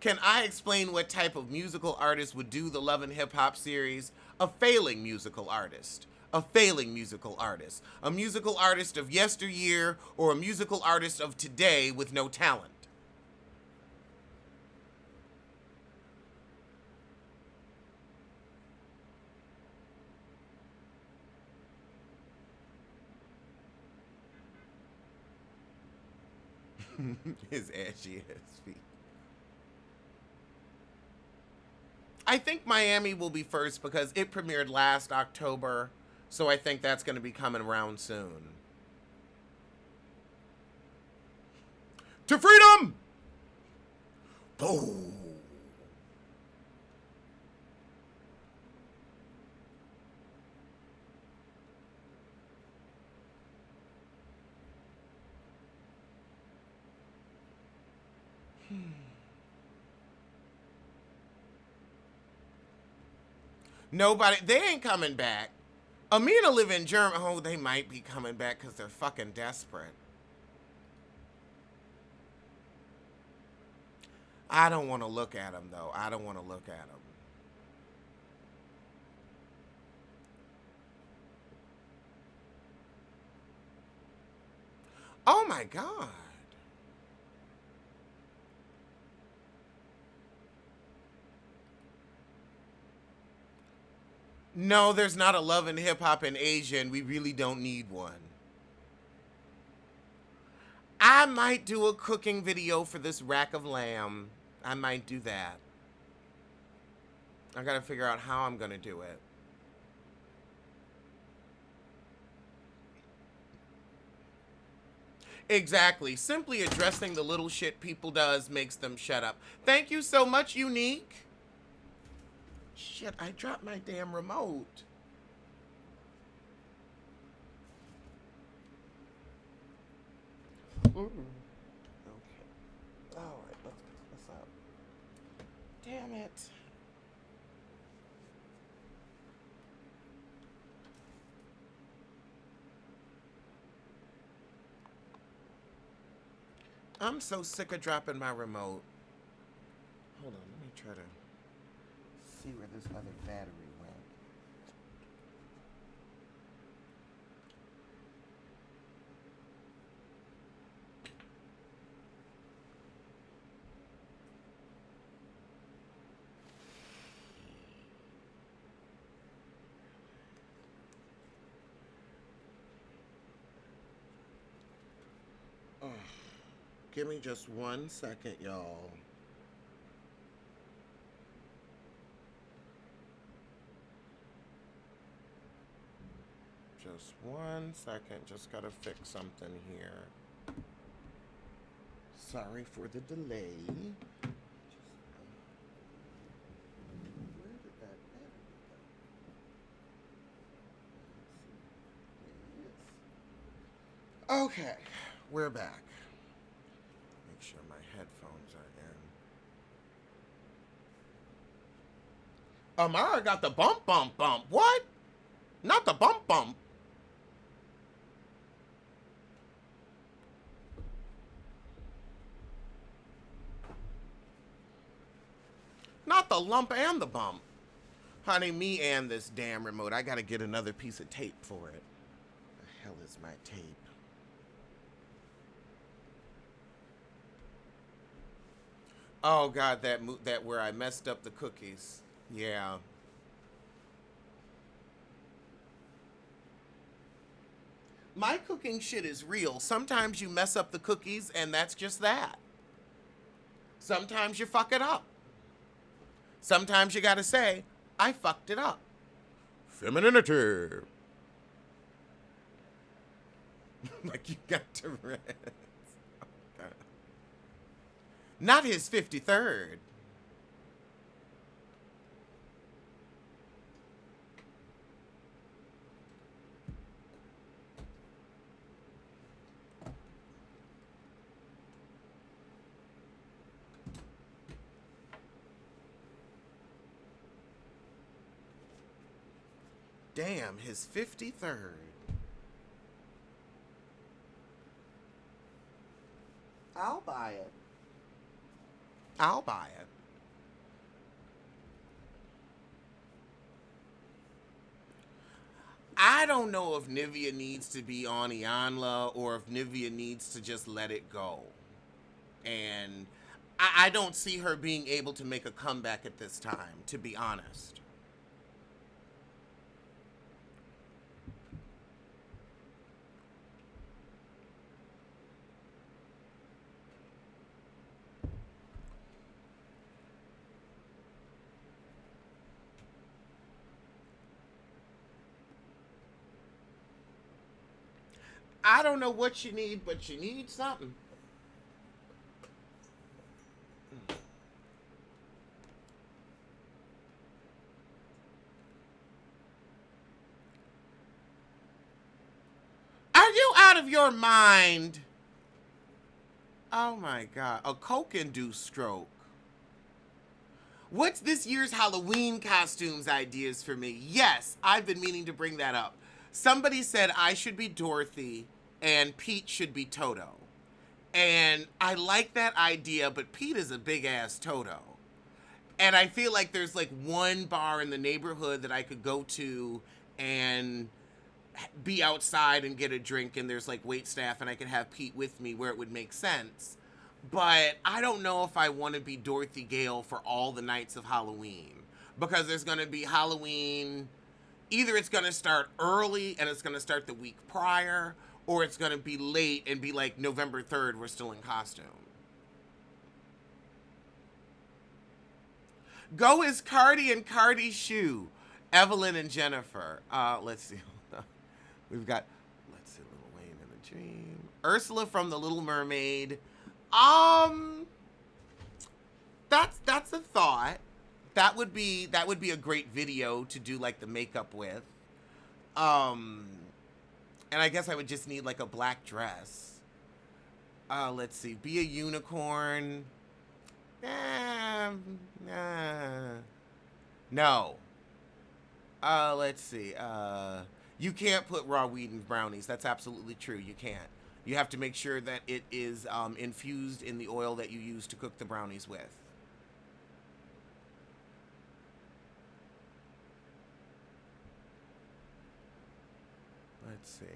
Can I explain what type of musical artist would do the Love and Hip Hop series? A failing musical artist. A failing musical artist. A musical artist of yesteryear or a musical artist of today with no talent. His ashy ass feet. I think Miami will be first because it premiered last October, so I think that's going to be coming around soon. To freedom! Oh. Nobody, they ain't coming back. Amina live in Germany. Oh, they might be coming back because they're fucking desperate. I don't want to look at them, though. I don't want to look at them. Oh my God. No, there's not a Love and Hip Hop in Asia, and we really don't need one. I might do a cooking video for this rack of lamb. I might do that. I gotta figure out how I'm gonna do it. Exactly. Simply addressing the little shit people does makes them shut up. Thank you so much, Unique. Shit, I dropped my damn remote. Okay. Alright, let's get this up. Damn it. I'm so sick of dropping my remote. Hold on, let me try to see where this other battery went. Give me just 1 second, y'all. Just 1 second. Just gotta fix something here. Sorry for the delay. Where did that battery go? Okay, we're back. Make sure my headphones are in. Amara got the bump, bump, bump. What? Not the bump, bump. the lump and the bump. Honey, me and this damn remote. I gotta get another piece of tape for it. The hell is my tape? Oh God, that where I messed up the cookies. Yeah. My cooking shit is real. Sometimes you mess up the cookies, and that's just that. Sometimes you fuck it up. Sometimes you gotta say, I fucked it up. Femininity. Like you got to rest. Not his 53rd. Damn, his 53rd. I'll buy it. I'll buy it. I don't know if Nivea needs to be on Iyanla or if Nivea needs to just let it go. And I don't see her being able to make a comeback at this time, to be honest. I don't know what you need, but you need something. Are you out of your mind? Oh my God. A coke-induced stroke. What's this year's Halloween costumes ideas for me? Yes, I've been meaning to bring that up. Somebody said I should be Dorothy and Pete should be Toto. And I like that idea, but Pete is a big-ass Toto. And I feel like there's like one bar in the neighborhood that I could go to and be outside and get a drink, and there's like wait staff, and I could have Pete with me where it would make sense. But I don't know if I want to be Dorothy Gale for all the nights of Halloween, because there's going to be Halloween. Either it's going to start early and it's going to start the week prior, or it's going to be late and be like November 3rd, we're still in costume. Go as Cardi and Cardi's shoe. Evelyn and Jennifer. Let's see. We've got, let's see, Little Wayne and the Dream. Ursula from The Little Mermaid. That's a thought. That would be a great video to do like the makeup with. And I guess I would just need like a black dress. Let's see. Be a unicorn. No. Let's see. You can't put raw weed in brownies. That's absolutely true. You can't. You have to make sure that it is infused in the oil that you use to cook the brownies with. Let's see.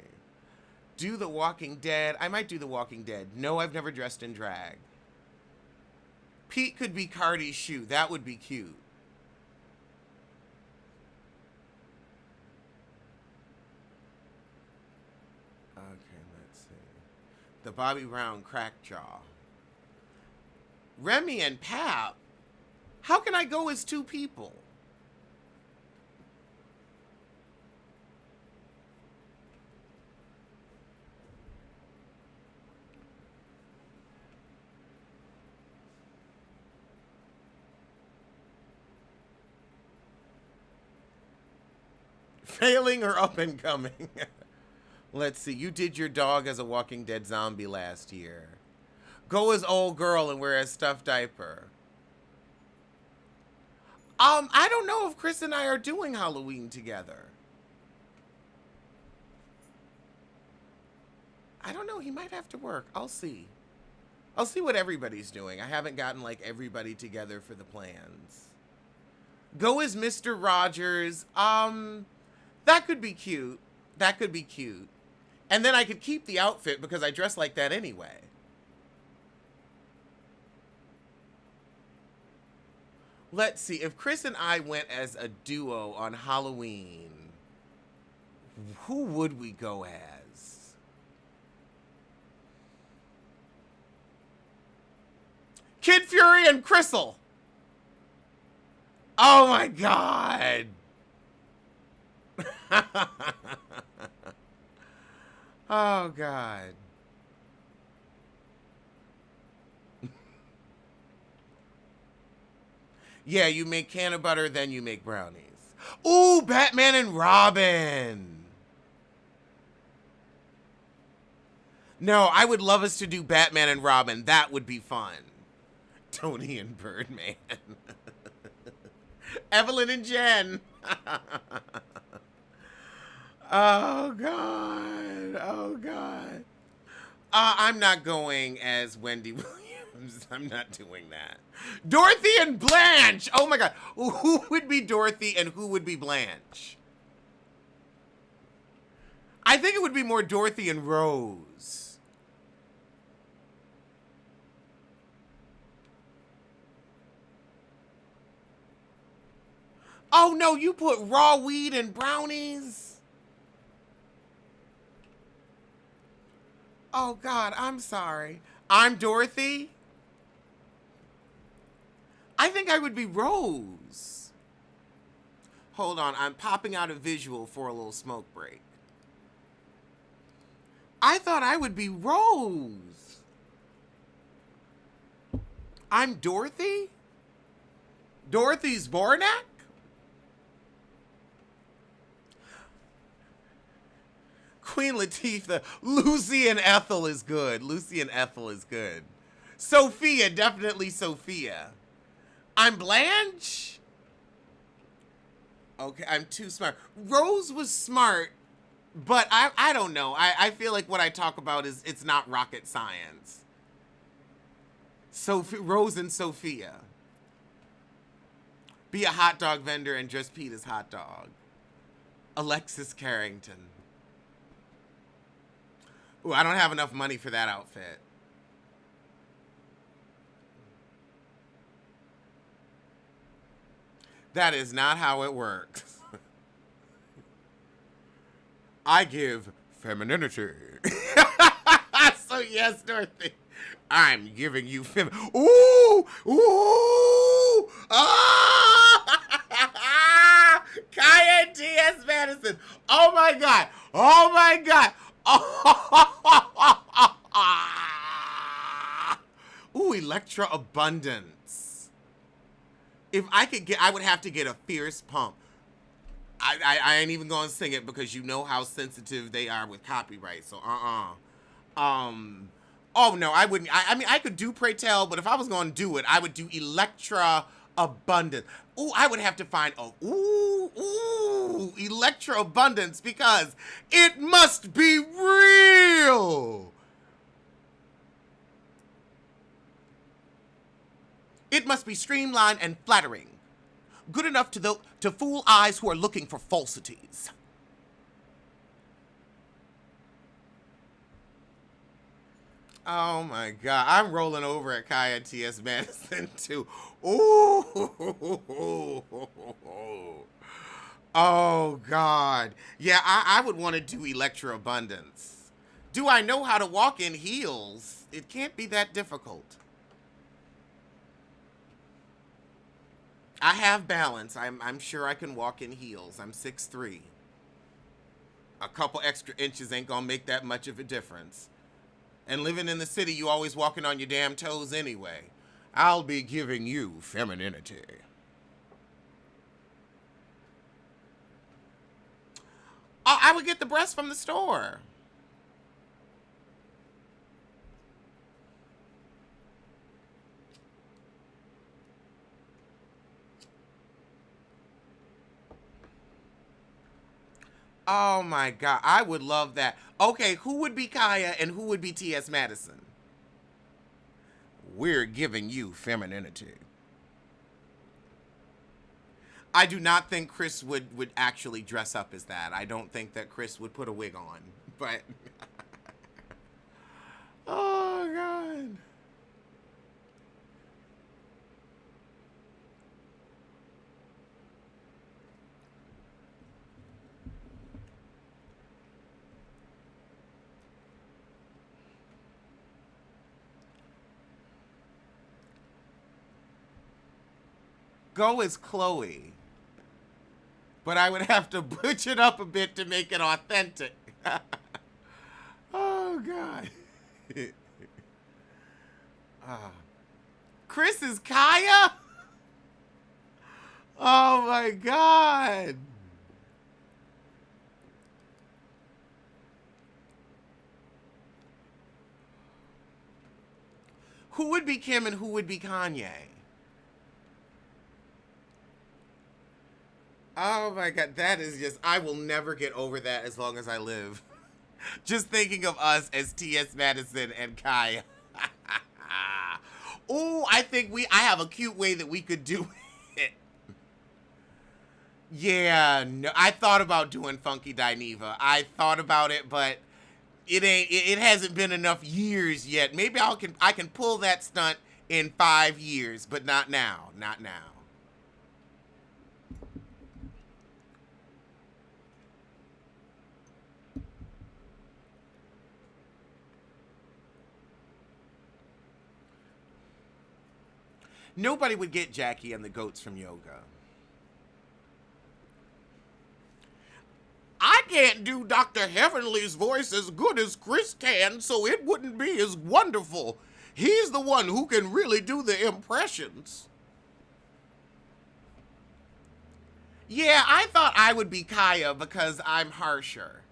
Do The Walking Dead. I might do The Walking Dead. No, I've never dressed in drag. Pete could be Cardi's shoe. That would be cute. Okay, let's see. The Bobby Brown crack jaw. Remy and Pap? How can I go as two people? Failing or up and coming? Let's see. You did your dog as a Walking Dead zombie last year. Go as old girl and wear a stuffed diaper. I don't know if Chris and I are doing Halloween together. I don't know. He might have to work. I'll see. I'll see what everybody's doing. I haven't gotten like everybody together for the plans. Go as Mr. Rodgers. That could be cute. That could be cute. And then I could keep the outfit because I dress like that anyway. Let's see. If Chris and I went as a duo on Halloween, who would we go as? Kid Fury and Crystal. Oh my God. Oh God. Yeah, you make can of butter, then you make brownies. Ooh, Batman and Robin. No, I would love us to do Batman and Robin. That would be fun. Tony and Birdman. Evelyn and Jen. Oh, God. Oh, God. I'm not going as Wendy Williams. I'm not doing that. Dorothy and Blanche. Oh, my God. Who would be Dorothy and who would be Blanche? I think it would be more Dorothy and Rose. Oh, no, you put raw weed in brownies? Oh, God, I'm sorry. I'm Dorothy? I think I would be Rose. Hold on, I'm popping out a visual for a little smoke break. I thought I would be Rose. I'm Dorothy? Dorothy's Bornak? Queen Latifah. Lucy and Ethel is good. Lucy and Ethel is good. Sophia, definitely Sophia. I'm Blanche? Okay, I'm too smart. Rose was smart, but I don't know. I feel like what I talk about is it's not rocket science. Rose and Sophia. Be a hot dog vendor and just Peter's hot dog. Alexis Carrington. Ooh, I don't have enough money for that outfit. That is not how it works. I give femininity. So yes, Dorothy. I'm giving you Ooh! Ooh! Ah! Kaya and T.S. Madison. Oh my God. Oh my God. Ooh, Electra Abundance. If I could get, I would have to get a fierce pump. I ain't even gonna sing it because you know how sensitive they are with copyright. So oh no, I wouldn't. I mean, I could do Pray Tell, but if I was gonna do it, I would do Electra Abundance. Ooh, I would have to find Electra Abundance because it must be real. It must be streamlined and flattering. Good enough to fool eyes who are looking for falsities. Oh my God, I'm rolling over at Kaya T.S. Madison too. Ooh. Oh God. Yeah, I would want to do Electra Abundance. Do I know how to walk in heels? It can't be that difficult. I have balance. I'm sure I can walk in heels. I'm 6'3". A couple extra inches ain't gonna make that much of a difference. And living in the city, you always walking on your damn toes anyway. I'll be giving you femininity. I would get the breast from the store. Oh my God, I would love that. Okay, who would be Kaya and who would be T.S. Madison? We're giving you femininity. I do not think Chris would actually dress up as that. I don't think that Chris would put a wig on. But oh God. Go as Chloe. But I would have to butch it up a bit to make it authentic. Oh, God. Chris is Kaya? Oh, my God. Who would be Kim and who would be Kanye? Oh my God, that is just, I will never get over that as long as I live. Just thinking of us as T.S. Madison and Kaya. Oh, I have a cute way that we could do it. Yeah, no, I thought about doing Funky Dineva. I thought about it, but it hasn't been enough years yet. Maybe I can pull that stunt in 5 years, but not now. Not now. Nobody would get Jackie and the goats from yoga. I can't do Dr. Heavenly's voice as good as Chris can, so it wouldn't be as wonderful. He's the one who can really do the impressions. Yeah, I thought I would be Kaya because I'm harsher.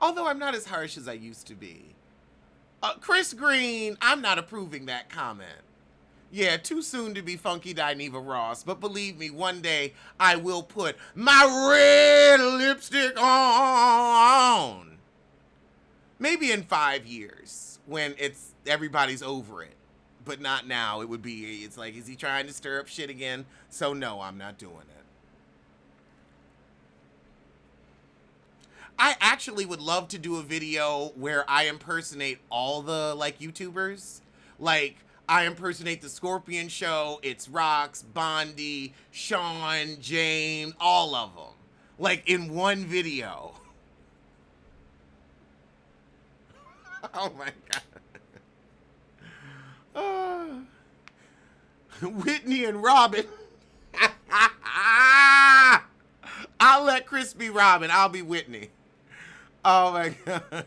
Although I'm not as harsh as I used to be. Chris Green, I'm not approving that comment. Yeah, too soon to be Funky Dineva Ross, but believe me, one day I will put my red lipstick on. Maybe in 5 years when everybody's over it, but not now. It's like, is he trying to stir up shit again? So no, I'm not doing it. I actually would love to do a video where I impersonate all the YouTubers. Like, I impersonate the Scorpion Show, It's Rocks, Bondi, Sean, James, all of them. Like, in one video. Oh my God. Whitney and Robin. I'll let Chris be Robin. I'll be Whitney. Oh my God.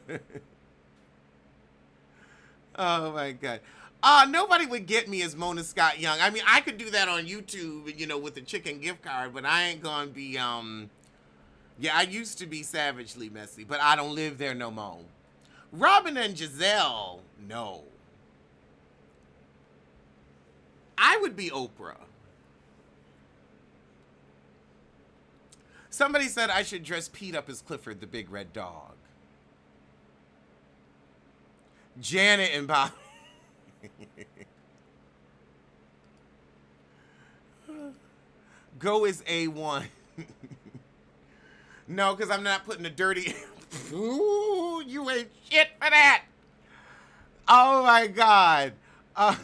Oh my God. Nobody would get me as Mona Scott Young. I mean, I could do that on YouTube, with a chicken gift card, but I ain't gonna be, yeah, I used to be savagely messy, but I don't live there no more. Robin and Giselle, no. I would be Oprah. Somebody said I should dress Pete up as Clifford the Big Red Dog. Janet and Bob. Go as A1. No, because I'm not putting a dirty... Ooh, you ain't shit for that. Oh, my God. Oh,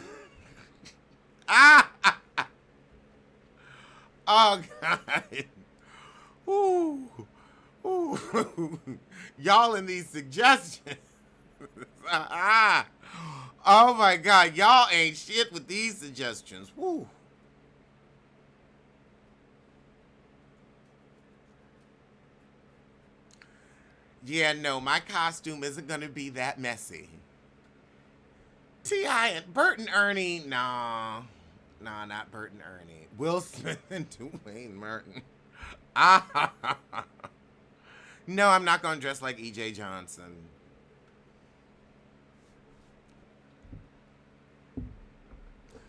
God. Ooh. Ooh. Y'all in these suggestions. Oh, my God. Y'all ain't shit with these suggestions. Woo. Yeah, no, my costume isn't going to be that messy. T.I. and Bert and Ernie, nah. Nah, not Bert and Ernie. Will Smith and Dwayne Martin. No, I'm not going to dress like E.J. Johnson.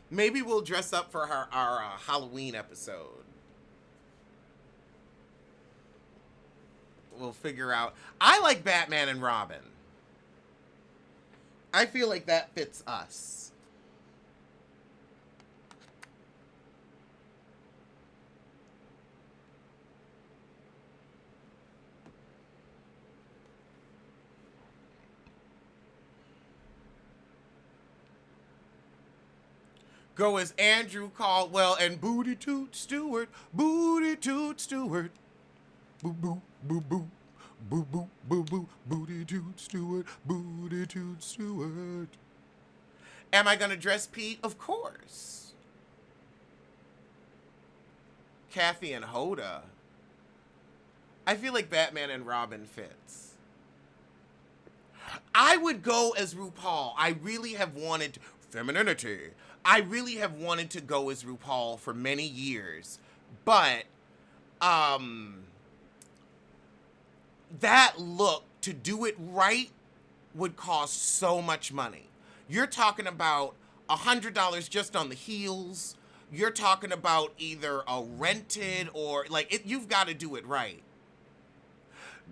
Maybe we'll dress up for our Halloween episode. We'll figure out. I like Batman and Robin. I feel like that fits us. Go as Andrew Caldwell and Booty Toot Stewart. Booty Toot Stewart. Boo boo boo boo. Boo boo boo boo. Booty Toot Stewart. Booty Toot Stewart. Am I gonna dress Pete? Of course. Kathy and Hoda. I feel like Batman and Robin fits. I would go as RuPaul. I really have wanted femininity. I really have wanted to go as RuPaul for many years, but that look, to do it right, would cost so much money. You're talking about $100 just on the heels. You're talking about either a rented or you've got to do it right.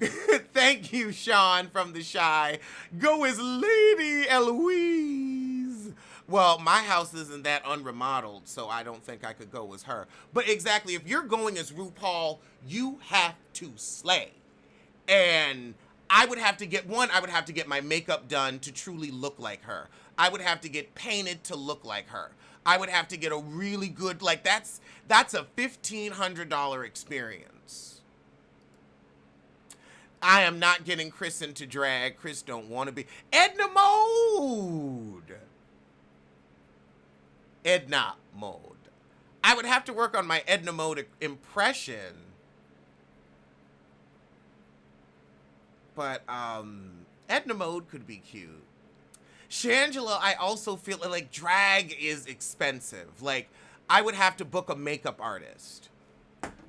Thank you, Sean from The Shy. Go as Lady Eloise. Well, my house isn't that unremodeled, so I don't think I could go as her. But exactly, if you're going as RuPaul, you have to slay. And I would have to get my makeup done to truly look like her. I would have to get painted to look like her. I would have to get a really good, that's a $1,500 experience. I am not getting Chris into drag. Chris don't want to be. Edna Mode. Edna Mode. I would have to work on my Edna Mode impression. But Edna Mode could be cute. Shangela, I also feel like drag is expensive. I would have to book a makeup artist.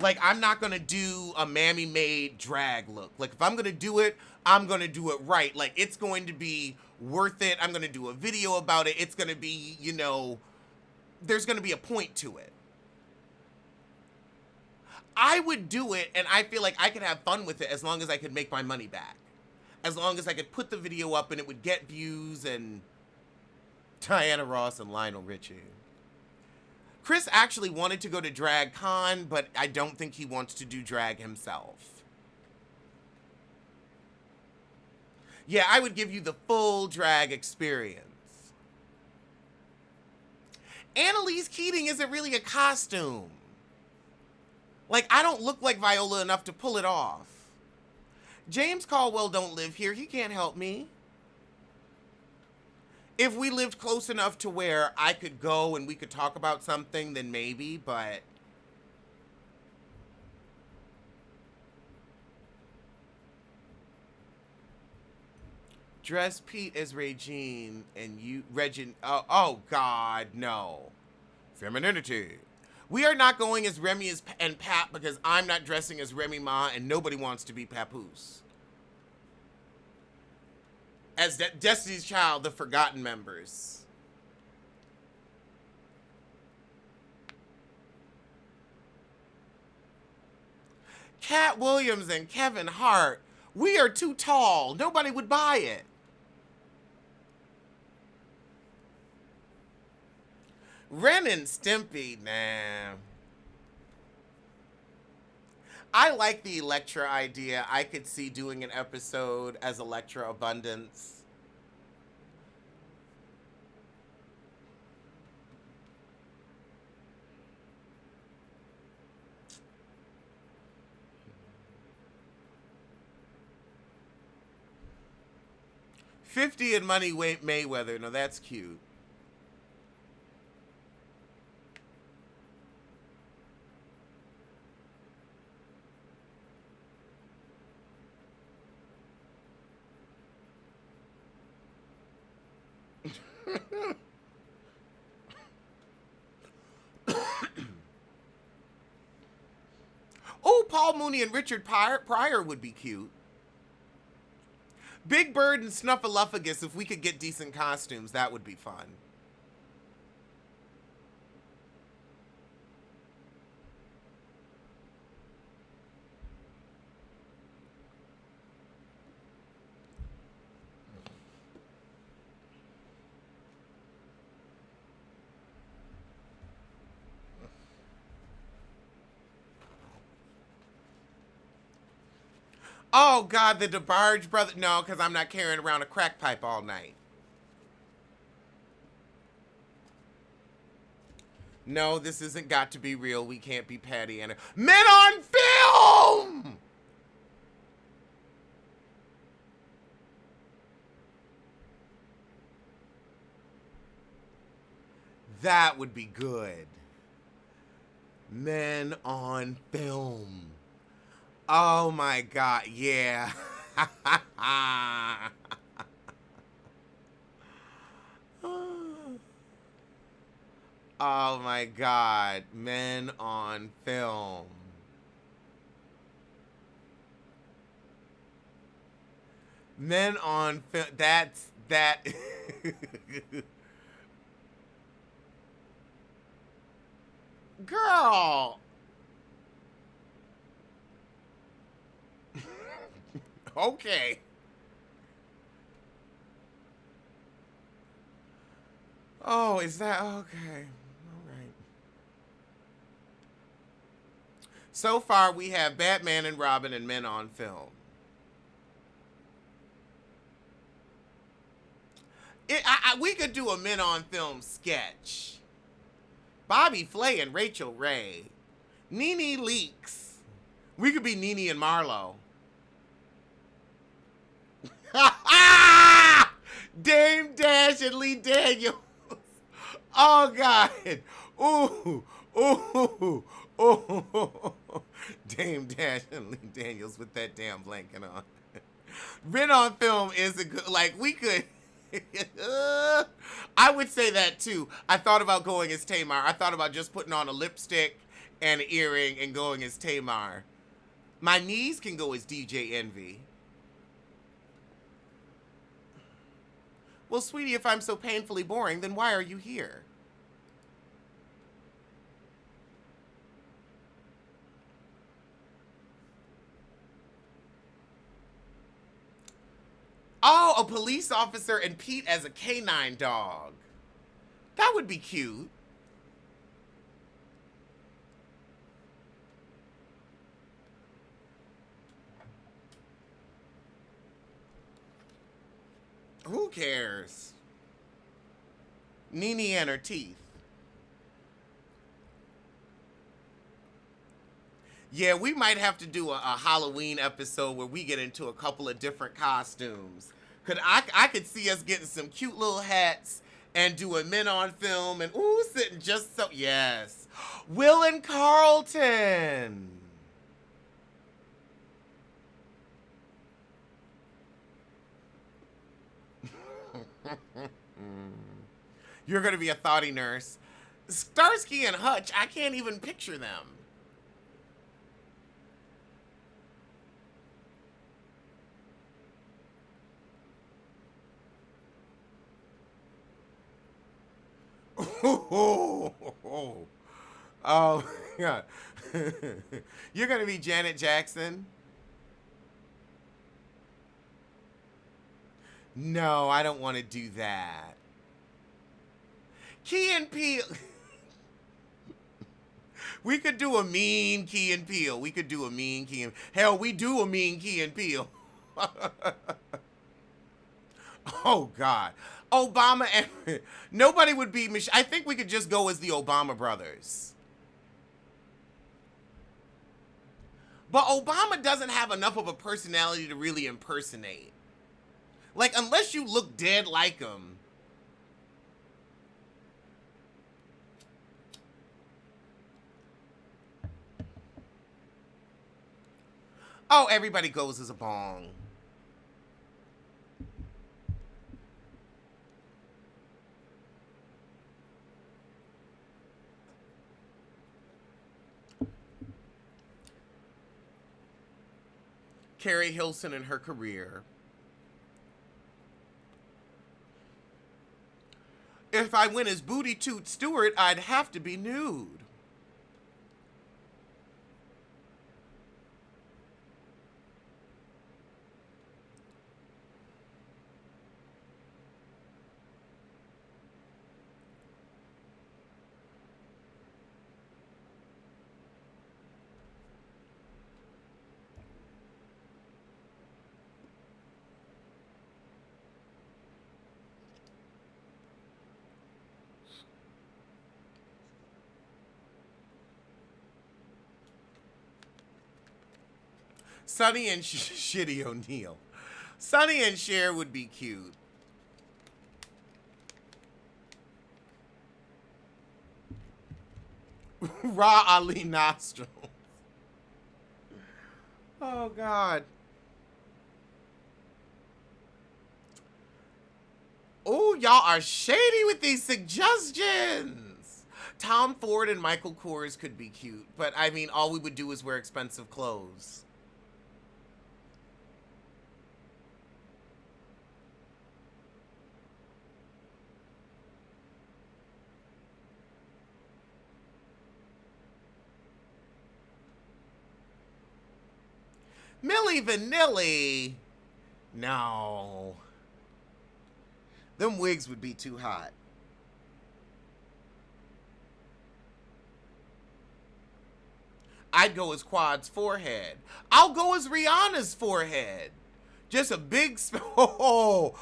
I'm not going to do a mammy-made drag look. If I'm going to do it, I'm going to do it right. It's going to be worth it. I'm going to do a video about it. It's going to be, there's going to be a point to it. I would do it, and I feel like I could have fun with it as long as I could make my money back. As long as I could put the video up and it would get views and Diana Ross and Lionel Richie. Chris actually wanted to go to Drag Con, but I don't think he wants to do drag himself. Yeah, I would give you the full drag experience. Annalise Keating isn't really a costume. I don't look like Viola enough to pull it off. James Caldwell don't live here. He can't help me. If we lived close enough to where I could go and we could talk about something, then maybe, but... Dress Pete as Regine and you... Oh, God, no. Femininity. We are not going as Remy and Pap because I'm not dressing as Remy Ma and nobody wants to be Papoose. As Destiny's Child, the forgotten members. Cat Williams and Kevin Hart. We are too tall. Nobody would buy it. Ren and Stimpy, nah. I like the Electra idea. I could see doing an episode as Electra Abundance. $50 and Money Mayweather. No, that's cute. Oh, Paul Mooney and Richard Pryor would be cute. Big Bird and Snuffleupagus, if we could get decent costumes, that would be fun. Oh, God, the DeBarge brother. No, because I'm not carrying around a crack pipe all night. No, this isn't got to be real. We can't be Patty and Men on Film! That would be good. Men on Film. Oh my God, yeah. Oh my God, Men on Film. Men on Film. That's that. Girl. Okay. Oh, is that okay? All right. So far, we have Batman and Robin and Men on Film. We could do a Men on Film sketch. Bobby Flay and Rachel Ray. Nene Leakes. We could be Nene and Marlo. Dame Dash and Lee Daniels. Oh God. Ooh. Ooh. Ooh. Dame Dash and Lee Daniels with that damn blanket on. Men on Film is a good, like, we could. I would say that too. I thought about going as Tamar. I thought about just putting on a lipstick and an earring and going as Tamar. My niece can go as DJ Envy. Well, sweetie, if I'm so painfully boring, then why are you here? Oh, a police officer and Pete as a canine dog. That would be cute. Who cares? Nene and her teeth. Yeah, we might have to do a Halloween episode where we get into a couple of different costumes. I could see us getting some cute little hats and doing Men on Film and ooh, sitting just so, yes. Will and Carlton. You're going to be a thoughty nurse. Starsky and Hutch, I can't even picture them. Oh, yeah. You're going to be Janet Jackson? No, I don't want to do that. Key and Peele. We could do a mean Key and Peele. We could do a mean Key and... Hell, we do a mean Key and Peele. Oh, God. Obama and... Nobody would be... I think we could just go as the Obama brothers. But Obama doesn't have enough of a personality to really impersonate. Like, unless you look dead like him. Oh, everybody goes as a bong. Carrie Hilson and her career. If I went as Booty Toot Stewart, I'd have to be nude. Sonny and Shitty O'Neal. Sonny and Cher would be cute. Ra Ali nostrils. Oh, God. Oh, y'all are shady with these suggestions. Tom Ford and Michael Kors could be cute, but I mean, all we would do is wear expensive clothes. Milli Vanilli? No. Them wigs would be too hot. I'd go as Quad's forehead. I'll go as Rihanna's forehead. Just a big... oh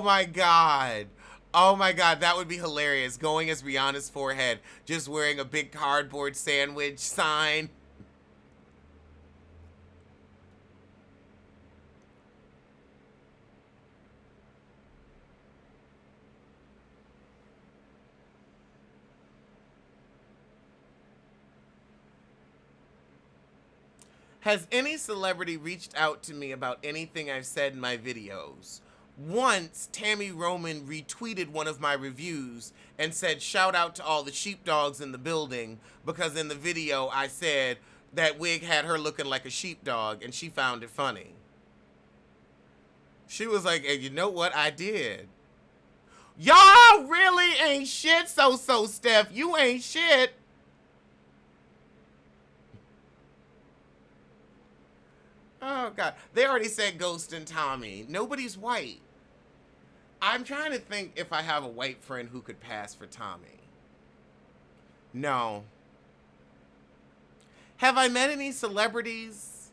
my God. Oh my God, that would be hilarious. Going as Rihanna's forehead, just wearing a big cardboard sandwich sign. Has any celebrity reached out to me about anything I've said in my videos? Once, Tammy Roman retweeted one of my reviews and said, shout out to all the sheepdogs in the building, because in the video I said that wig had her looking like a sheepdog, and she found it funny. She was like, hey, you know what? I did. Y'all really ain't shit, so Steph. You ain't shit. Oh, God. They already said Ghost and Tommy. Nobody's white. I'm trying to think if I have a white friend who could pass for Tommy. No. Have I met any celebrities?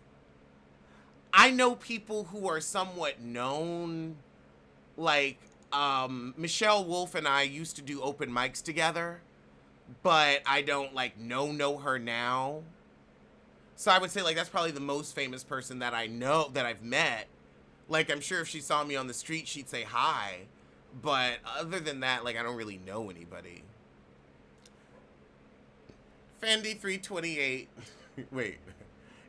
I know people who are somewhat known. Like, Michelle Wolf and I used to do open mics together. But I don't, like, know her now. So I would say, like, that's probably the most famous person that I know, that I've met. Like, I'm sure if she saw me on the street, she'd say hi. But other than that, like, I don't really know anybody. Fendi 328. Wait.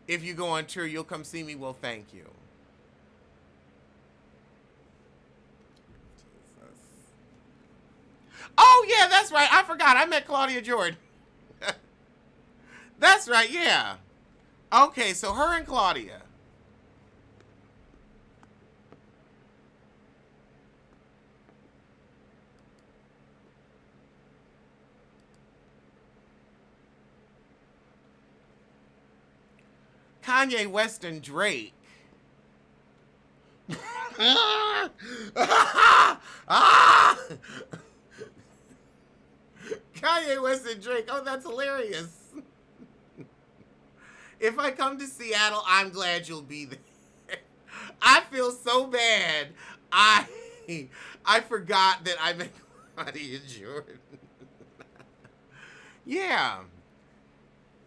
If you go on tour, you'll come see me? Well, thank you. Jesus. Oh, yeah, that's right. I forgot. I met Claudia Jordan. That's right, yeah. Okay, so her and Claudia. Kanye West and Drake. Kanye West and Drake. Oh, that's hilarious. If I come to Seattle, I'm glad you'll be there. I feel so bad. I forgot that I met Claudia Jordan. Yeah.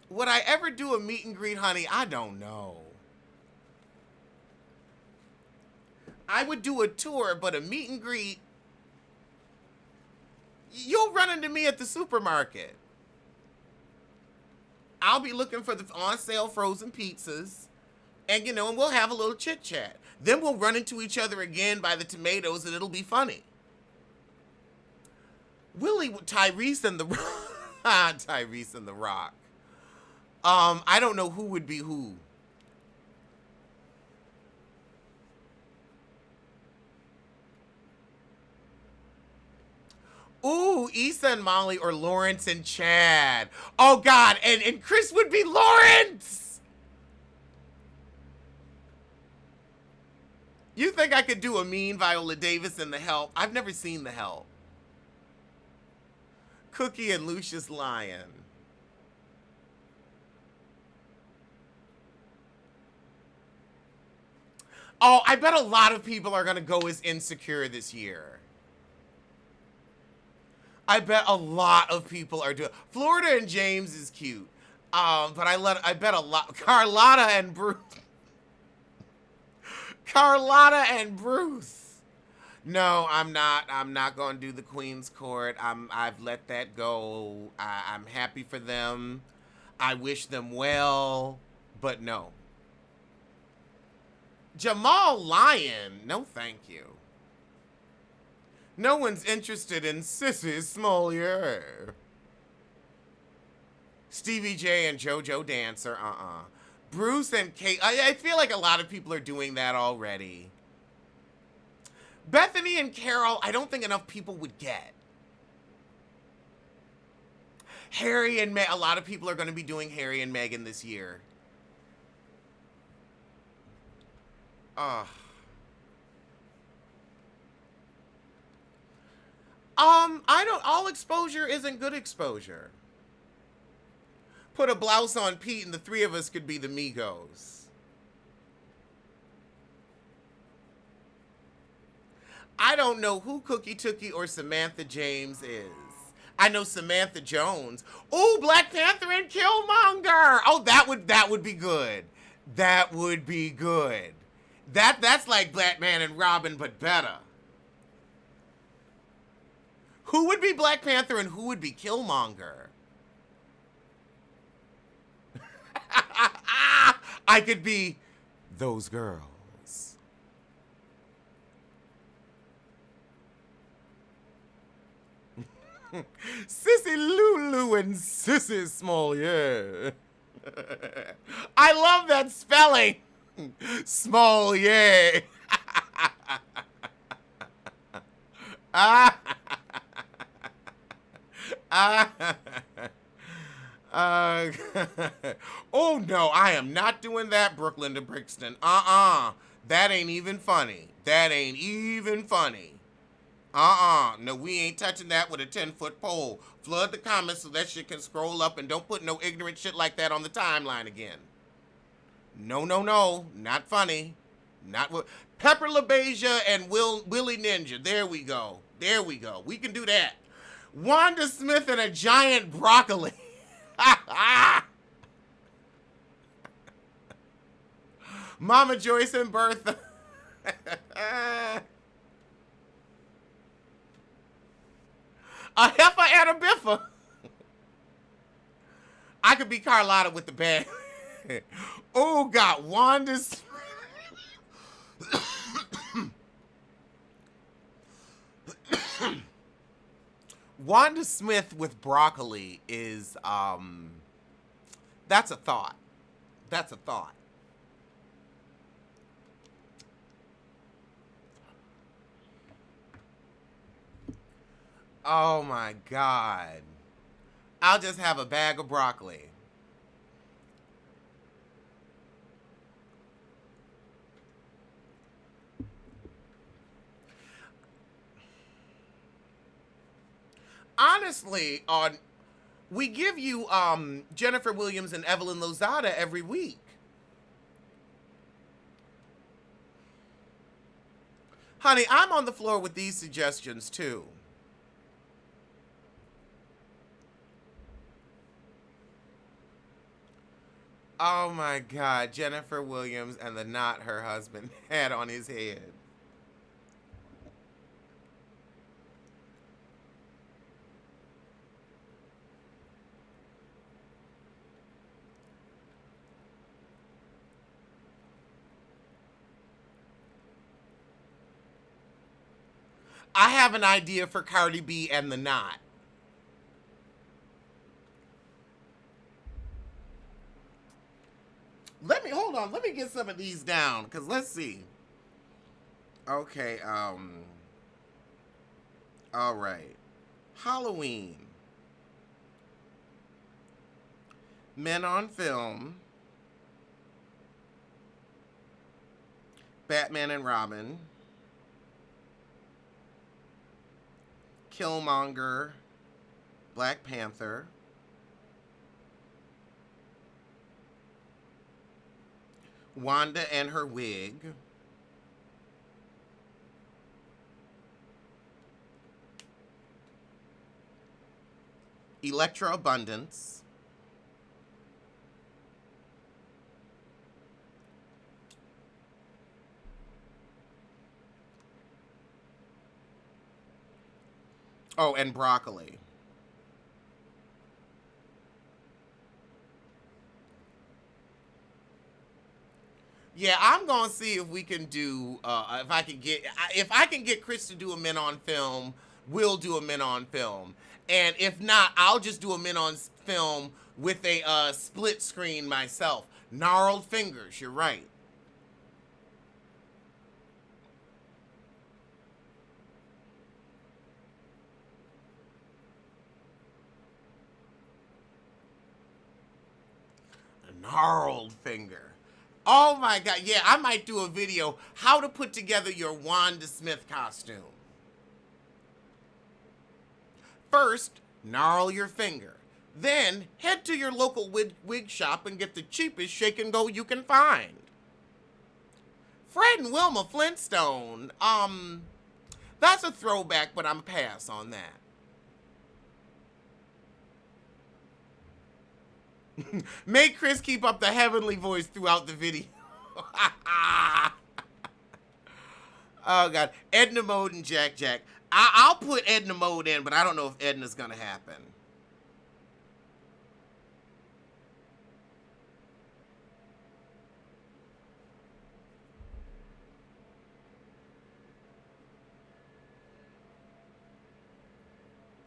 Would I ever do a meet and greet, honey? I don't know. I would do a tour, but a meet and greet, you'll run into me at the supermarket. I'll be looking for the on sale frozen pizzas, and and we'll have a little chit chat. Then we'll run into each other again by the tomatoes, and it'll be funny. Tyrese and the Tyrese and the Rock. I don't know who would be who. Ooh, Issa and Molly, or Lawrence and Chad. Oh, God, and Chris would be Lawrence! You think I could do a mean Viola Davis in The Help? I've never seen The Help. Cookie and Lucius Lyon. Oh, I bet a lot of people are going to go as Insecure this year. I bet a lot of people are doing. Florida and James is cute. But I bet a lot. Carlotta and Bruce. Carlotta and Bruce. No, I'm not. I'm not going to do the Queen's Court. I've let that go. I'm happy for them. I wish them well, but no. Jamal Lyon, no thank you. No one's interested in Sissy Smollett. Stevie J and JoJo Dancer, Bruce and Kate, I feel like a lot of people are doing that already. Bethany and Carol, I don't think enough people would get. Harry and Meg, a lot of people are going to be doing Harry and Meghan this year. All exposure isn't good exposure. Put a blouse on Pete and the three of us could be the Migos. I don't know who Cookie Tookie or Samantha James is. I know Samantha Jones. Oh, Black Panther and Killmonger. Oh, that would be good. That would be good. That's like Batman and Robin, but better. Who would be Black Panther and who would be Killmonger? I could be those girls. Sissy Lulu and Sissy Smollett. I love that spelling. Smollett. Oh no, I am not doing that, Brooklyn to Brixton. That ain't even funny. That ain't even funny. No, we ain't touching that with a 10-foot pole. Flood the comments so that shit can scroll up, and don't put no ignorant shit like that on the timeline again. No, not funny. Not what Pepper LaBeija and Willie Ninja. There we go. We can do that. Wanda Smith and a giant broccoli. Mama Joyce and Bertha. A heifer and a biffa. I could be Carlotta with the bag. Oh, God. Wanda's. Wanda Smith with broccoli is, that's a thought. That's a thought. Oh my God. I'll just have a bag of broccoli. Honestly, we give you Jennifer Williams and Evelyn Lozada every week. Honey, I'm on the floor with these suggestions too. Oh my God, Jennifer Williams and the knot her husband had on his head. I have an idea for Cardi B and the knot. Hold on, let me get some of these down, because let's see. Okay, all right. Halloween. Men on Film. Batman and Robin. Killmonger. Black Panther. Wanda and her wig. Electra Abundance. Oh, and broccoli. Yeah, I'm gonna see if we can do if I can get Chris to do a men on film, we'll do a men on film, and if not, I'll just do a men on film with a split screen myself. Gnarled fingers. You're right. A gnarled finger. Oh my god. Yeah, I might do a video how to put together your Wanda Smith costume. First, gnarl your finger. Then, head to your local wig shop and get the cheapest shake and go you can find. Fred and Wilma Flintstone. That's a throwback, but I'm pass on that. Make Chris keep up the heavenly voice throughout the video. Oh god, Edna Mode and Jack Jack. I'll put Edna Mode in, but I don't know if Edna's gonna happen.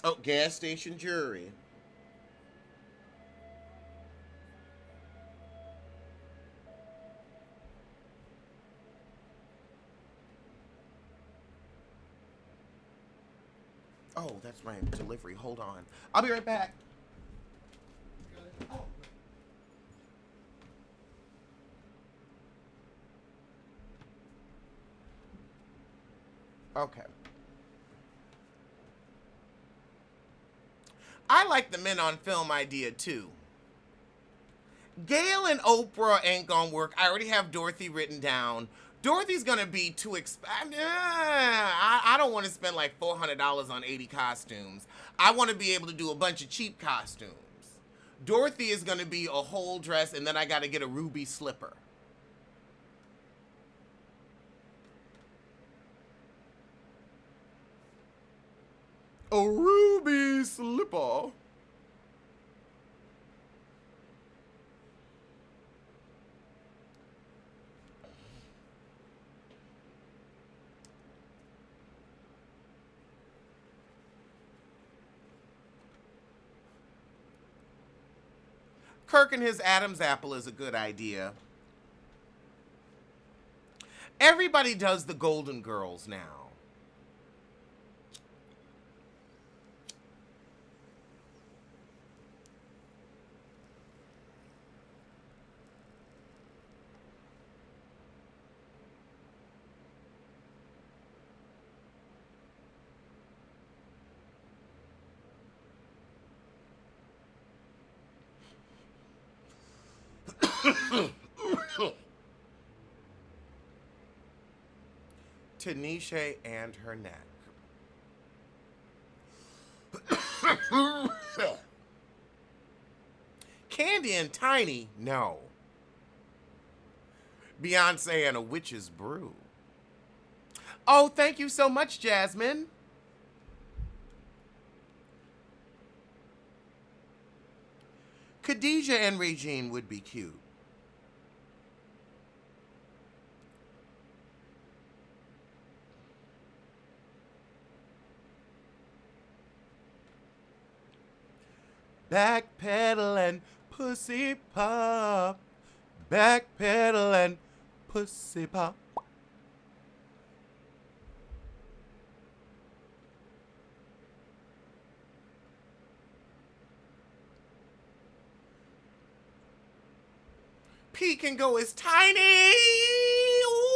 Oh, gas station jury. Oh, that's my delivery. Hold on. I'll be right back. Okay. I like the men on film idea too. Gail and Oprah ain't gonna work. I already have Dorothy written down. Dorothy's gonna be too expensive. I don't want to spend like $400 on 80 costumes. I want to be able to do a bunch of cheap costumes. Dorothy is gonna be a whole dress, and then I gotta get a ruby slipper. A ruby slipper. Kirk and his Adam's apple is a good idea. Everybody does the Golden Girls now. Tanisha and her neck. Candy and Tiny, no. Beyonce and a witch's brew. Oh, thank you so much, Jasmine. Khadijah and Regine would be cute. Backpedaling, pussy pop. Backpedaling, pussy pop. Pete can go as Tiny. Ooh.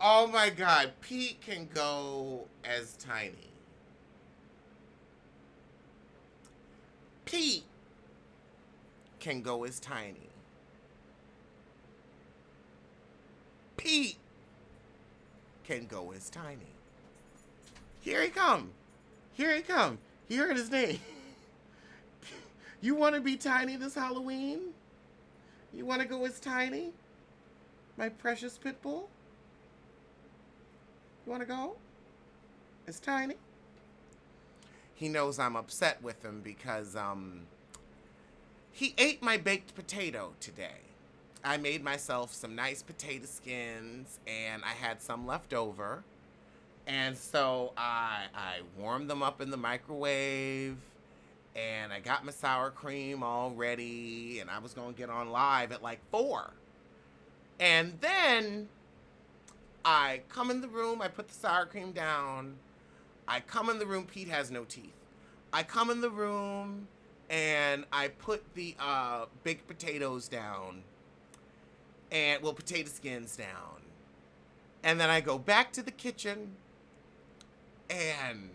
Oh my god, Pete can go as Tiny. Pete can go as Tiny. Pete can go as Tiny. Here he come. Here he come. He heard his name. You want to be Tiny this Halloween? You want to go as Tiny? My precious pit bull? You want to go? It's Tiny. He knows I'm upset with him because he ate my baked potato today. I made myself some nice potato skins and I had some left over. And so I warmed them up in the microwave and I got my sour cream all ready and I was going to get on live at like 4. And then I come in the room, I put the sour cream down. I come in the room, Pete has no teeth. I come in the room and I put the baked potatoes down. And, well, potato skins down. And then I go back to the kitchen and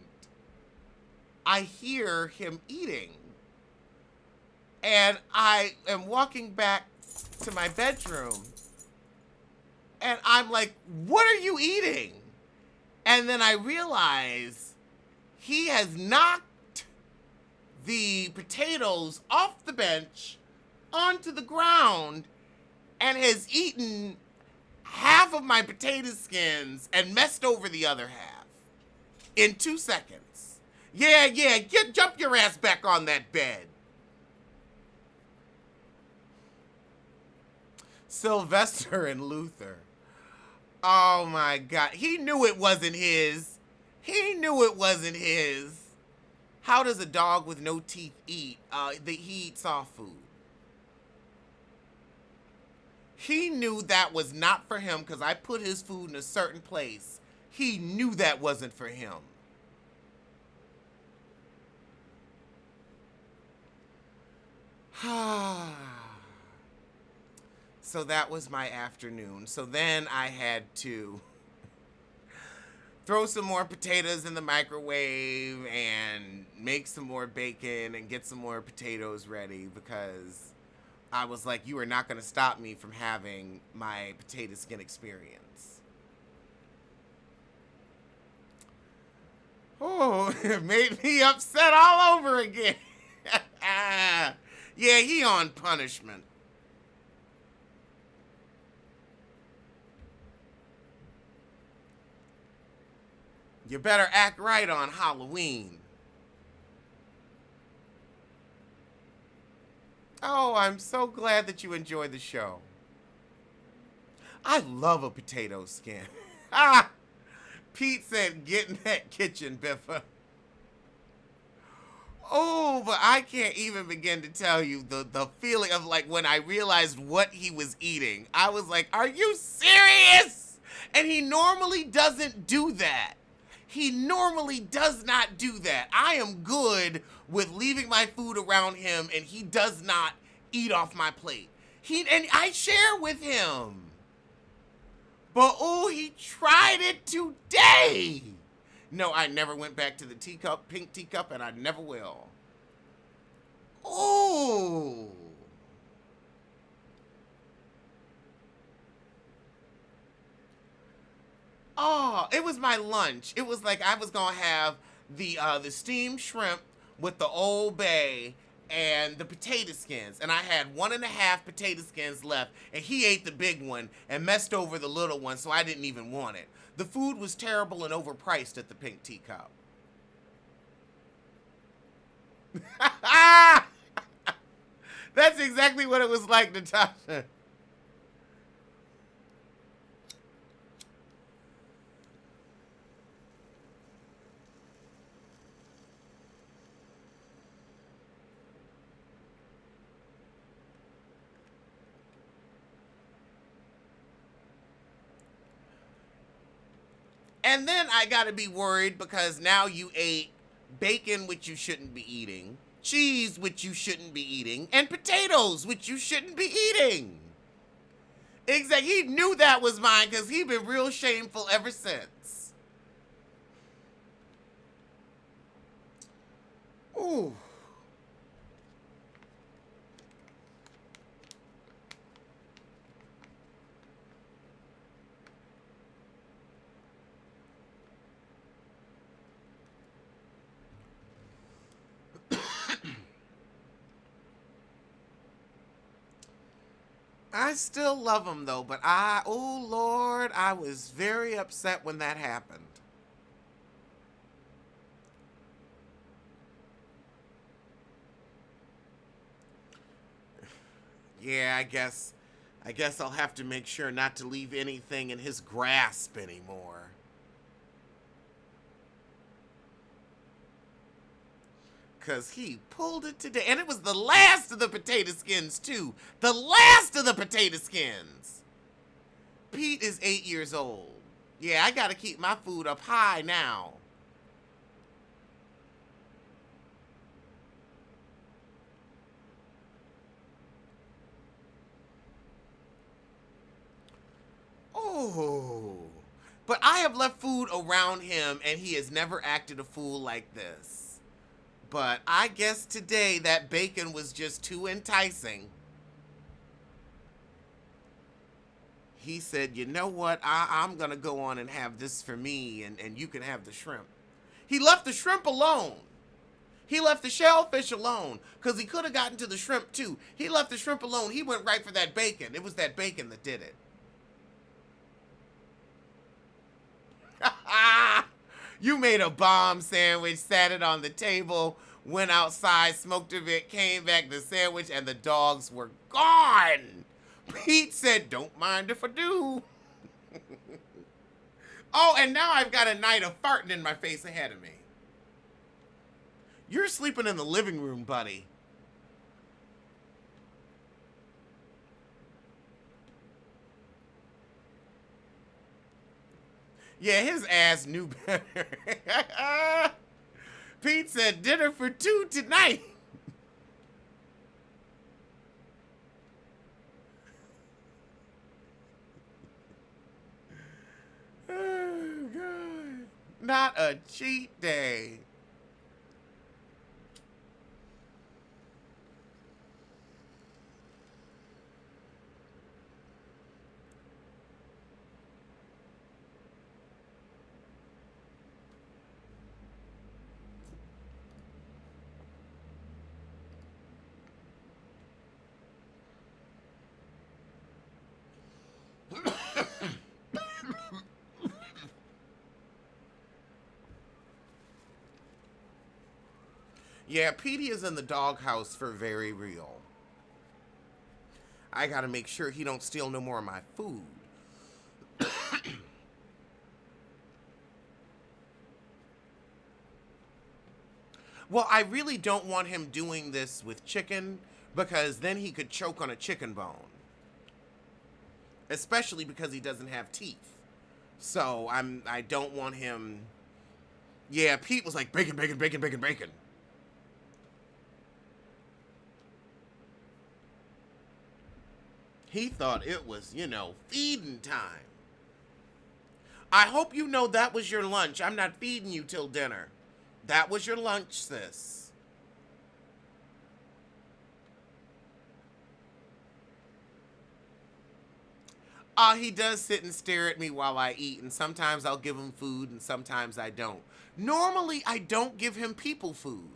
I hear him eating. And I am walking back to my bedroom and I'm like, what are you eating? And then I realize he has knocked the potatoes off the bench onto the ground and has eaten half of my potato skins and messed over the other half in 2 seconds. Yeah, jump your ass back on that bed. Sylvester and Luther. Oh my God. He knew it wasn't his. He knew it wasn't his. How does a dog with no teeth eat? He eats soft food. He knew that was not for him because I put his food in a certain place. He knew that wasn't for him. So that was my afternoon. So then I had to throw some more potatoes in the microwave and make some more bacon and get some more potatoes ready because I was like, you are not going to stop me from having my potato skin experience. Oh, it made me upset all over again. Yeah, he on punishment. You better act right on Halloween. Oh, I'm so glad that you enjoyed the show. I love a potato skin. Ah! Pete said, get in that kitchen, Biffa. Oh, but I can't even begin to tell you the feeling of like when I realized what he was eating. I was like, are you serious? And he normally doesn't do that. He normally does not do that. I am good with leaving my food around him and he does not eat off my plate. And I share with him. But oh, he tried it today. No, I never went back to the teacup, pink teacup, and I never will. Oh. Oh, it was my lunch. It was like I was gonna have the steamed shrimp with the Old Bay and the potato skins, and I had 1.5 potato skins left, and he ate the big one and messed over the little one, so I didn't even want it. The food was terrible and overpriced at the pink teacup. That's exactly what it was like, Natasha. And then I gotta be worried because now you ate bacon, which you shouldn't be eating, cheese, which you shouldn't be eating, and potatoes, which you shouldn't be eating. Exactly. He knew that was mine because he'd been real shameful ever since. Ooh. I still love him though, but oh Lord, I was very upset when that happened. Yeah, I guess I'll have to make sure not to leave anything in his grasp anymore. Cause he pulled it today. And it was the last of the potato skins, too. The last of the potato skins. Pete is 8 years old. Yeah, I gotta keep my food up high now. Oh. But I have left food around him and he has never acted a fool like this. But I guess today that bacon was just too enticing. He said, you know what? I'm going to go on and have this for me, and you can have the shrimp. He left the shrimp alone. He left the shellfish alone because he could have gotten to the shrimp too. He left the shrimp alone. He went right for that bacon. It was that bacon that did it. You made a bomb sandwich, sat it on the table, went outside, smoked a bit, came back, the sandwich, and the dogs were gone. Pete said, don't mind if I do. Oh, and now I've got a night of farting in my face ahead of me. You're sleeping in the living room, buddy. Yeah, his ass knew better. Pete said dinner for two tonight. Oh, God. Not a cheat day. Yeah, Petey is in the doghouse for very real. I gotta make sure he don't steal no more of my food. Well, I really don't want him doing this with chicken because then he could choke on a chicken bone. Especially because he doesn't have teeth. So I don't want him. Yeah, Pete was like bacon, bacon, bacon, bacon, bacon. He thought it was, feeding time. I hope you know that was your lunch. I'm not feeding you till dinner. That was your lunch, sis. He does sit and stare at me while I eat, and sometimes I'll give him food and sometimes I don't. Normally, I don't give him people food.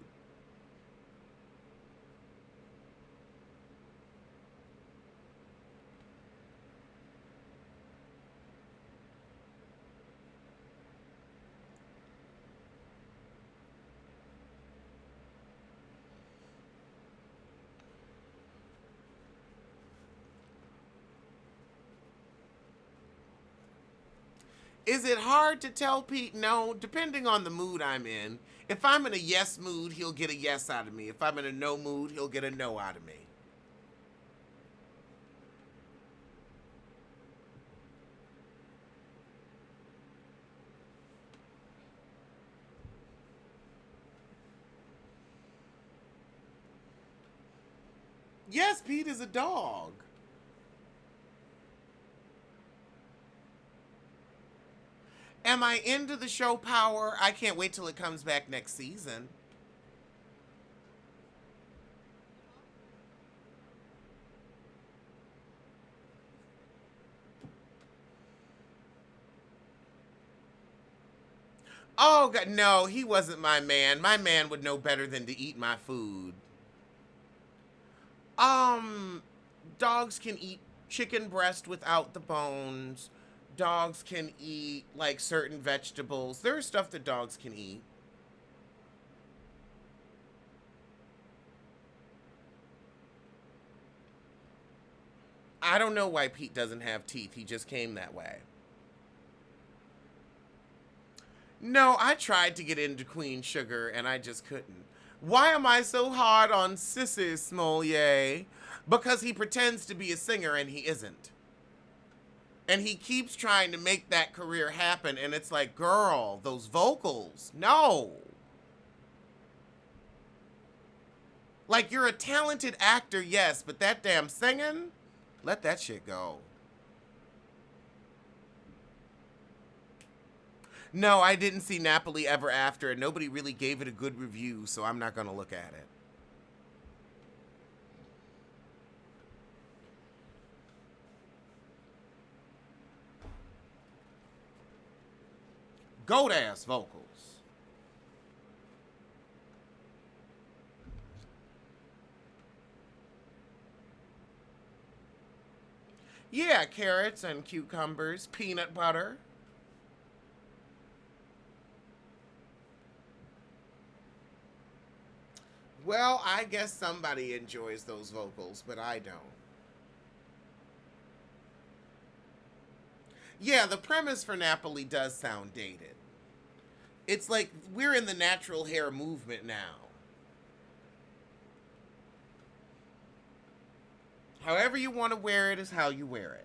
Is it hard to tell Pete? No, depending on the mood I'm in. If I'm in a yes mood, he'll get a yes out of me. If I'm in a no mood, he'll get a no out of me. Yes, Pete is a dog. Am I into the show Power? I can't wait till it comes back next season. Oh, God, no, he wasn't my man. My man would know better than to eat my food. Um, dogs can eat chicken breast without the bones. Dogs can eat like certain vegetables. There's stuff that dogs can eat. I don't know why Pete doesn't have teeth. He just came that way. No, I tried to get into Queen Sugar and I just couldn't. Why am I so hard on Sissy Smollier? Because he pretends to be a singer and he isn't. And he keeps trying to make that career happen. And it's like, girl, those vocals, no. Like, you're a talented actor, yes, but that damn singing, let that shit go. No, I didn't see Napoli Ever After, and nobody really gave it a good review, so I'm not going to look at it. Goat-ass vocals. Yeah, carrots and cucumbers, peanut butter. Well, I guess somebody enjoys those vocals, but I don't. Yeah, the premise for Napoli does sound dated. It's like we're in the natural hair movement now. However you want to wear it is how you wear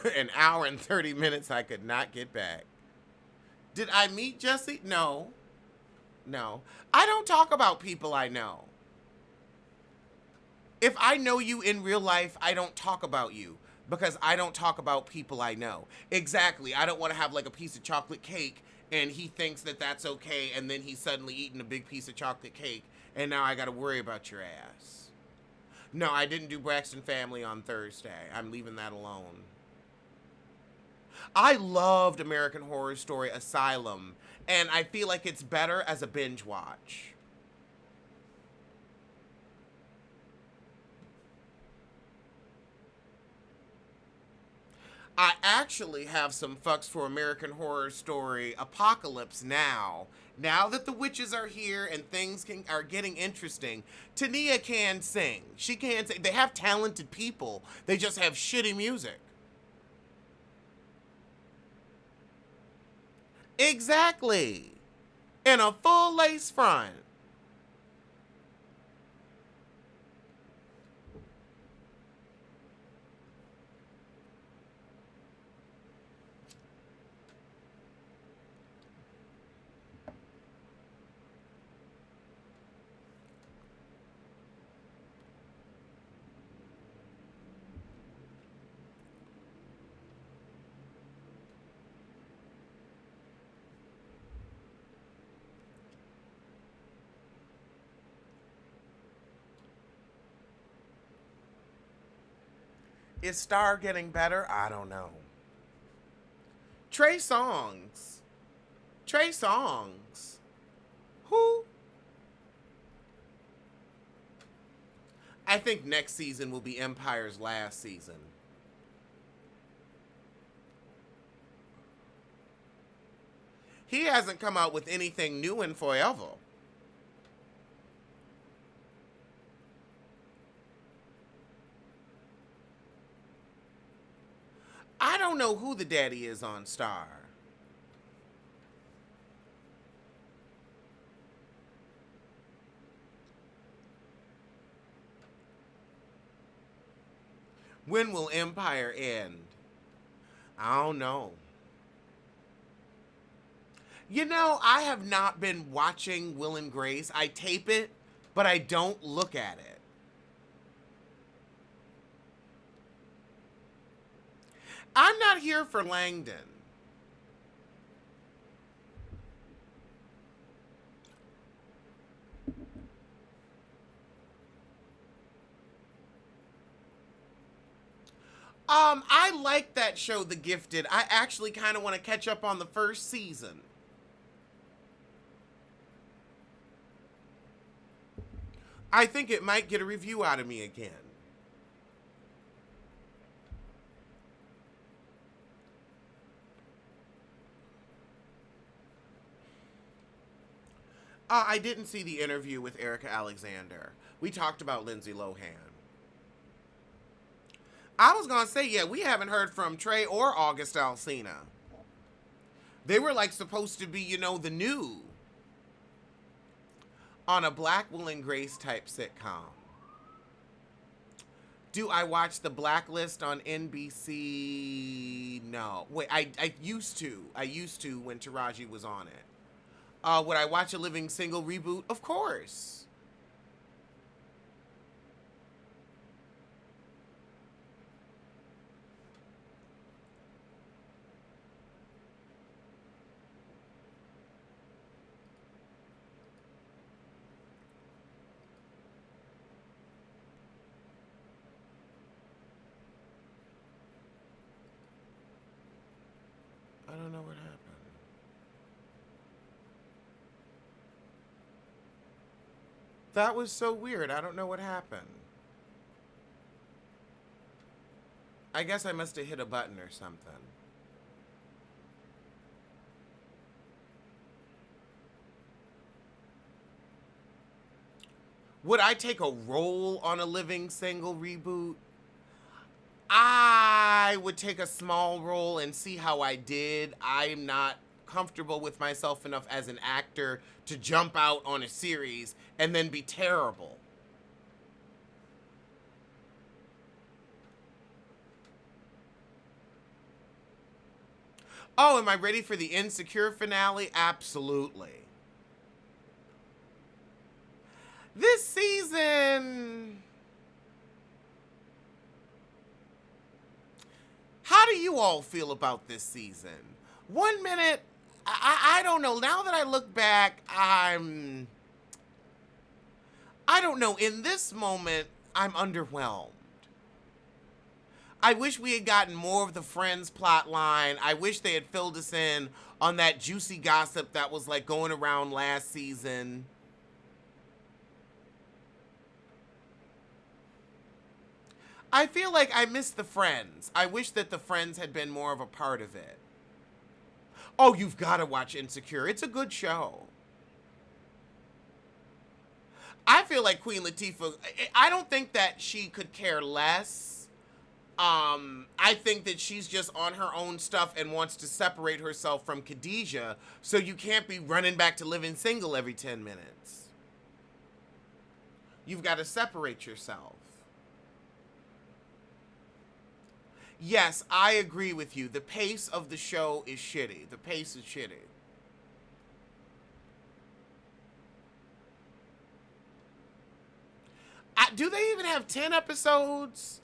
it. An hour and 30 minutes I could not get back. Did I meet Jesse? No. No. I don't talk about people I know. If I know you in real life, I don't talk about you because I don't talk about people I know. Exactly. I don't want to have like a piece of chocolate cake and he thinks that that's okay and then he's suddenly eating a big piece of chocolate cake and now I got to worry about your ass. No, I didn't do Braxton Family on Thursday. I'm leaving that alone. I loved American Horror Story Asylum, and I feel like it's better as a binge watch. I actually have some fucks for American Horror Story Apocalypse now. Now that the witches are here and are getting interesting, Tania can sing. She can sing. They have talented people. They just have shitty music. Exactly. In a full lace front. Is Star getting better? I don't know. Trey Songz. Trey Songz. Who? I think next season will be Empire's last season. He hasn't come out with anything new in forever. I don't know who the daddy is on Star. When will Empire end? I don't know. You know, I have not been watching Will and Grace. I tape it, but I don't look at it. I'm not here for Langdon. I like that show, The Gifted. I actually kind of want to catch up on the first season. I think it might get a review out of me again. I didn't see the interview with Erica Alexander. We talked about Lindsay Lohan. I was going to say, yeah, we haven't heard from Trey or August Alsina. They were like supposed to be, the new on a Black Will and Grace type sitcom. Do I watch The Blacklist on NBC? No. Wait, I used to. I used to when Taraji was on it. Would I watch a Living Single reboot? Of course. I don't know what happened. That was so weird. I don't know what happened. I guess I must have hit a button or something. Would I take a role on a Living Single reboot? I would take a small role and see how I did. I'm not comfortable with myself enough as an actor to jump out on a series and then be terrible. Oh, am I ready for the Insecure finale? Absolutely. This season, how do you all feel about this season? 1 minute, I don't know. Now that I look back, I don't know. In this moment, I'm underwhelmed. I wish we had gotten more of the Friends plot line. I wish they had filled us in on that juicy gossip that was like going around last season. I feel like I missed the Friends. I wish that the Friends had been more of a part of it. Oh, you've got to watch Insecure. It's a good show. I feel like Queen Latifah, I don't think that she could care less. I think that she's just on her own stuff and wants to separate herself from Khadijah, so you can't be running back to Living Single every 10 minutes. You've got to separate yourself. Yes, I agree with you. The pace of the show is shitty. The pace is shitty. Do they even have 10 episodes?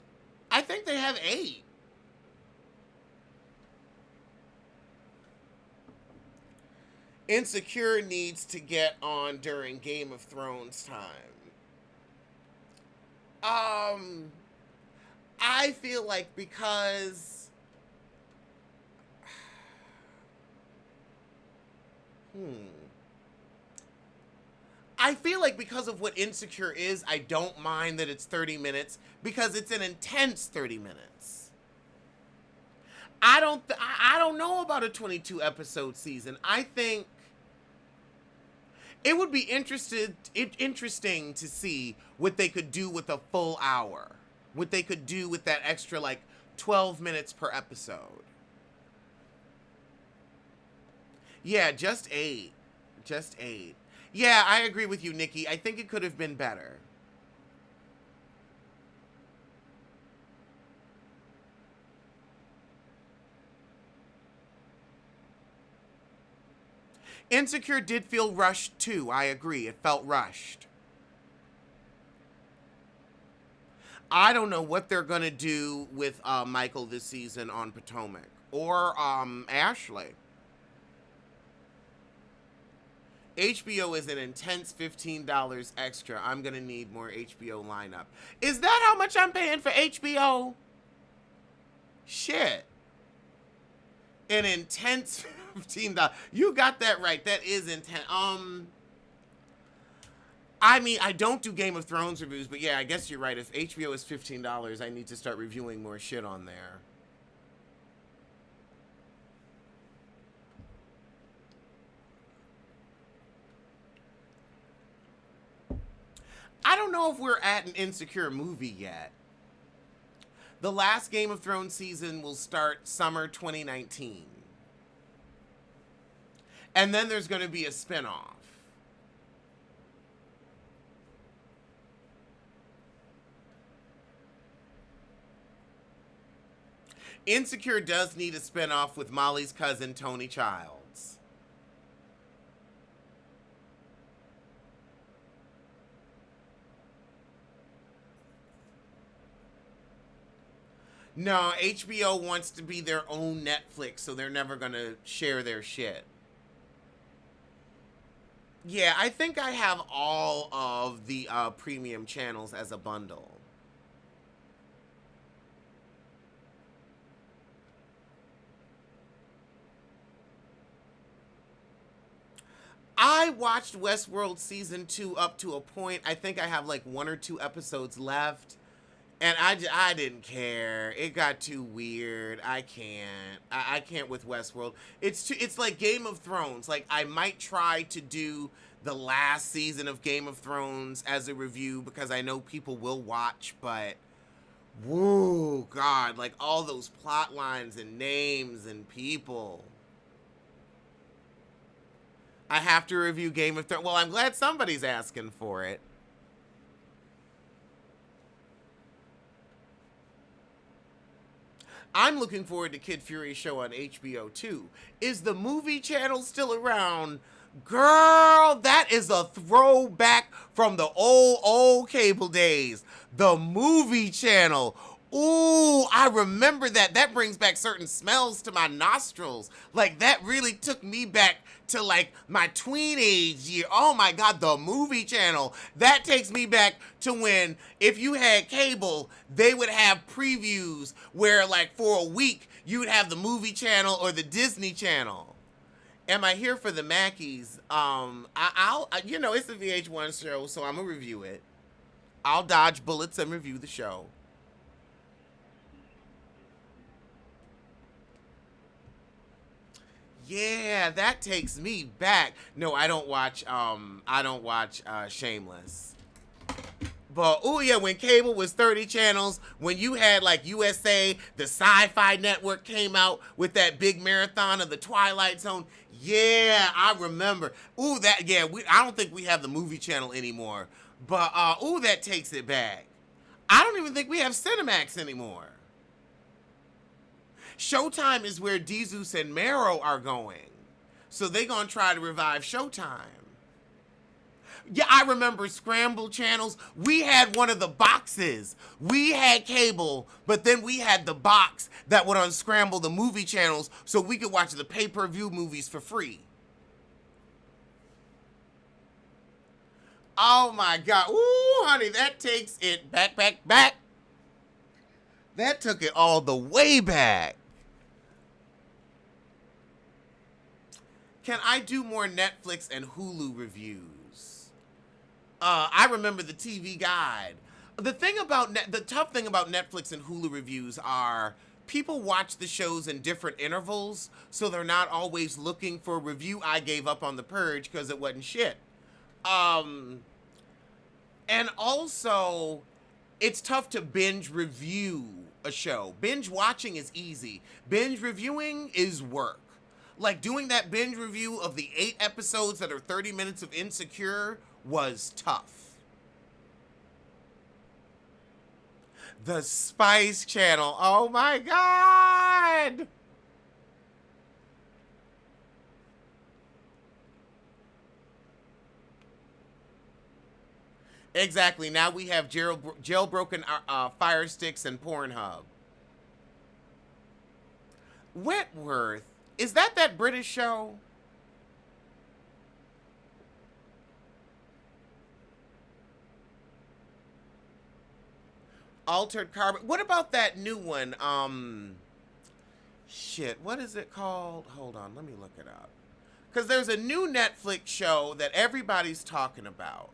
I think they have 8. Insecure needs to get on during Game of Thrones time. I feel like because I feel like because of what Insecure is, I don't mind that it's 30 minutes because it's an intense 30 minutes. I don't know about a 22 episode season. I think it would be interesting to see what they could do with a full hour. What they could do with that extra like 12 minutes per episode. Yeah, just 8. Just 8. Yeah, I agree with you, Nikki. I think it could have been better. Insecure did feel rushed too. I agree. It felt rushed. I don't know what they're going to do with Michael this season on Potomac or Ashley. HBO is an intense $15 extra. I'm going to need more HBO lineup. Is that how much I'm paying for HBO? Shit. An intense $15. You got that right. That is intense. I mean, I don't do Game of Thrones reviews, but yeah, I guess you're right. If HBO is $15, I need to start reviewing more shit on there. I don't know if we're at an Insecure movie yet. The last Game of Thrones season will start summer 2019. And then there's going to be a spinoff. Insecure does need a spinoff with Molly's cousin, Tony Childs. No, HBO wants to be their own Netflix, so they're never going to share their shit. Yeah, I think I have all of the premium channels as a bundle. I watched Westworld season 2 up to a point. I think I have like 1 or 2 episodes left. And I didn't care. It got too weird. I can't. I can't with Westworld. It's like Game of Thrones. Like, I might try to do the last season of Game of Thrones as a review because I know people will watch, but whoa, God, like all those plot lines and names and people. I have to review Game of Thrones. Well, I'm glad somebody's asking for it. I'm looking forward to Kid Fury's show on HBO too. Is the movie channel still around? Girl, that is a throwback from the old cable days. The movie channel. Ooh, I remember that. That brings back certain smells to my nostrils. Like, that really took me back to, like, my teenage year. Oh, my God, the movie channel. That takes me back to when, if you had cable, they would have previews where, like, for a week, you would have the movie channel or the Disney channel. Am I here for the Mackies? I'll you know, it's the VH1 show, so I'm going to review it. I'll dodge bullets and review the show. Yeah, that takes me back. No, I don't watch Shameless. But oh yeah, when cable was 30 channels, when you had like USA, the Sci-Fi Network came out with that big marathon of the Twilight Zone. Yeah, I remember. Ooh, that yeah, I don't think we have the movie channel anymore. But ooh, that takes it back. I don't even think we have Cinemax anymore. Showtime is where Jesus and Mero are going. So they're going to try to revive Showtime. Yeah, I remember Scramble channels. We had one of the boxes. We had cable, but then we had the box that would unscramble the movie channels so we could watch the pay-per-view movies for free. Oh my God. Ooh, honey, that takes it back. That took it all the way back. Can I do more Netflix and Hulu reviews? I remember the TV Guide. The tough thing about Netflix and Hulu reviews are people watch the shows in different intervals, so they're not always looking for a review. I gave up on The Purge because it wasn't shit. And also, it's tough to binge review a show. Binge watching is easy. Binge reviewing is work. Like, doing that binge review of the 8 episodes that are 30 minutes of Insecure was tough. The Spice Channel. Oh my God! Exactly. Now we have jailbroken Fire Sticks and Pornhub. Wentworth. Is that British show? Altered Carbon. What about that new one? Shit. What is it called? Hold on. Let me look it up. Because there's a new Netflix show that everybody's talking about.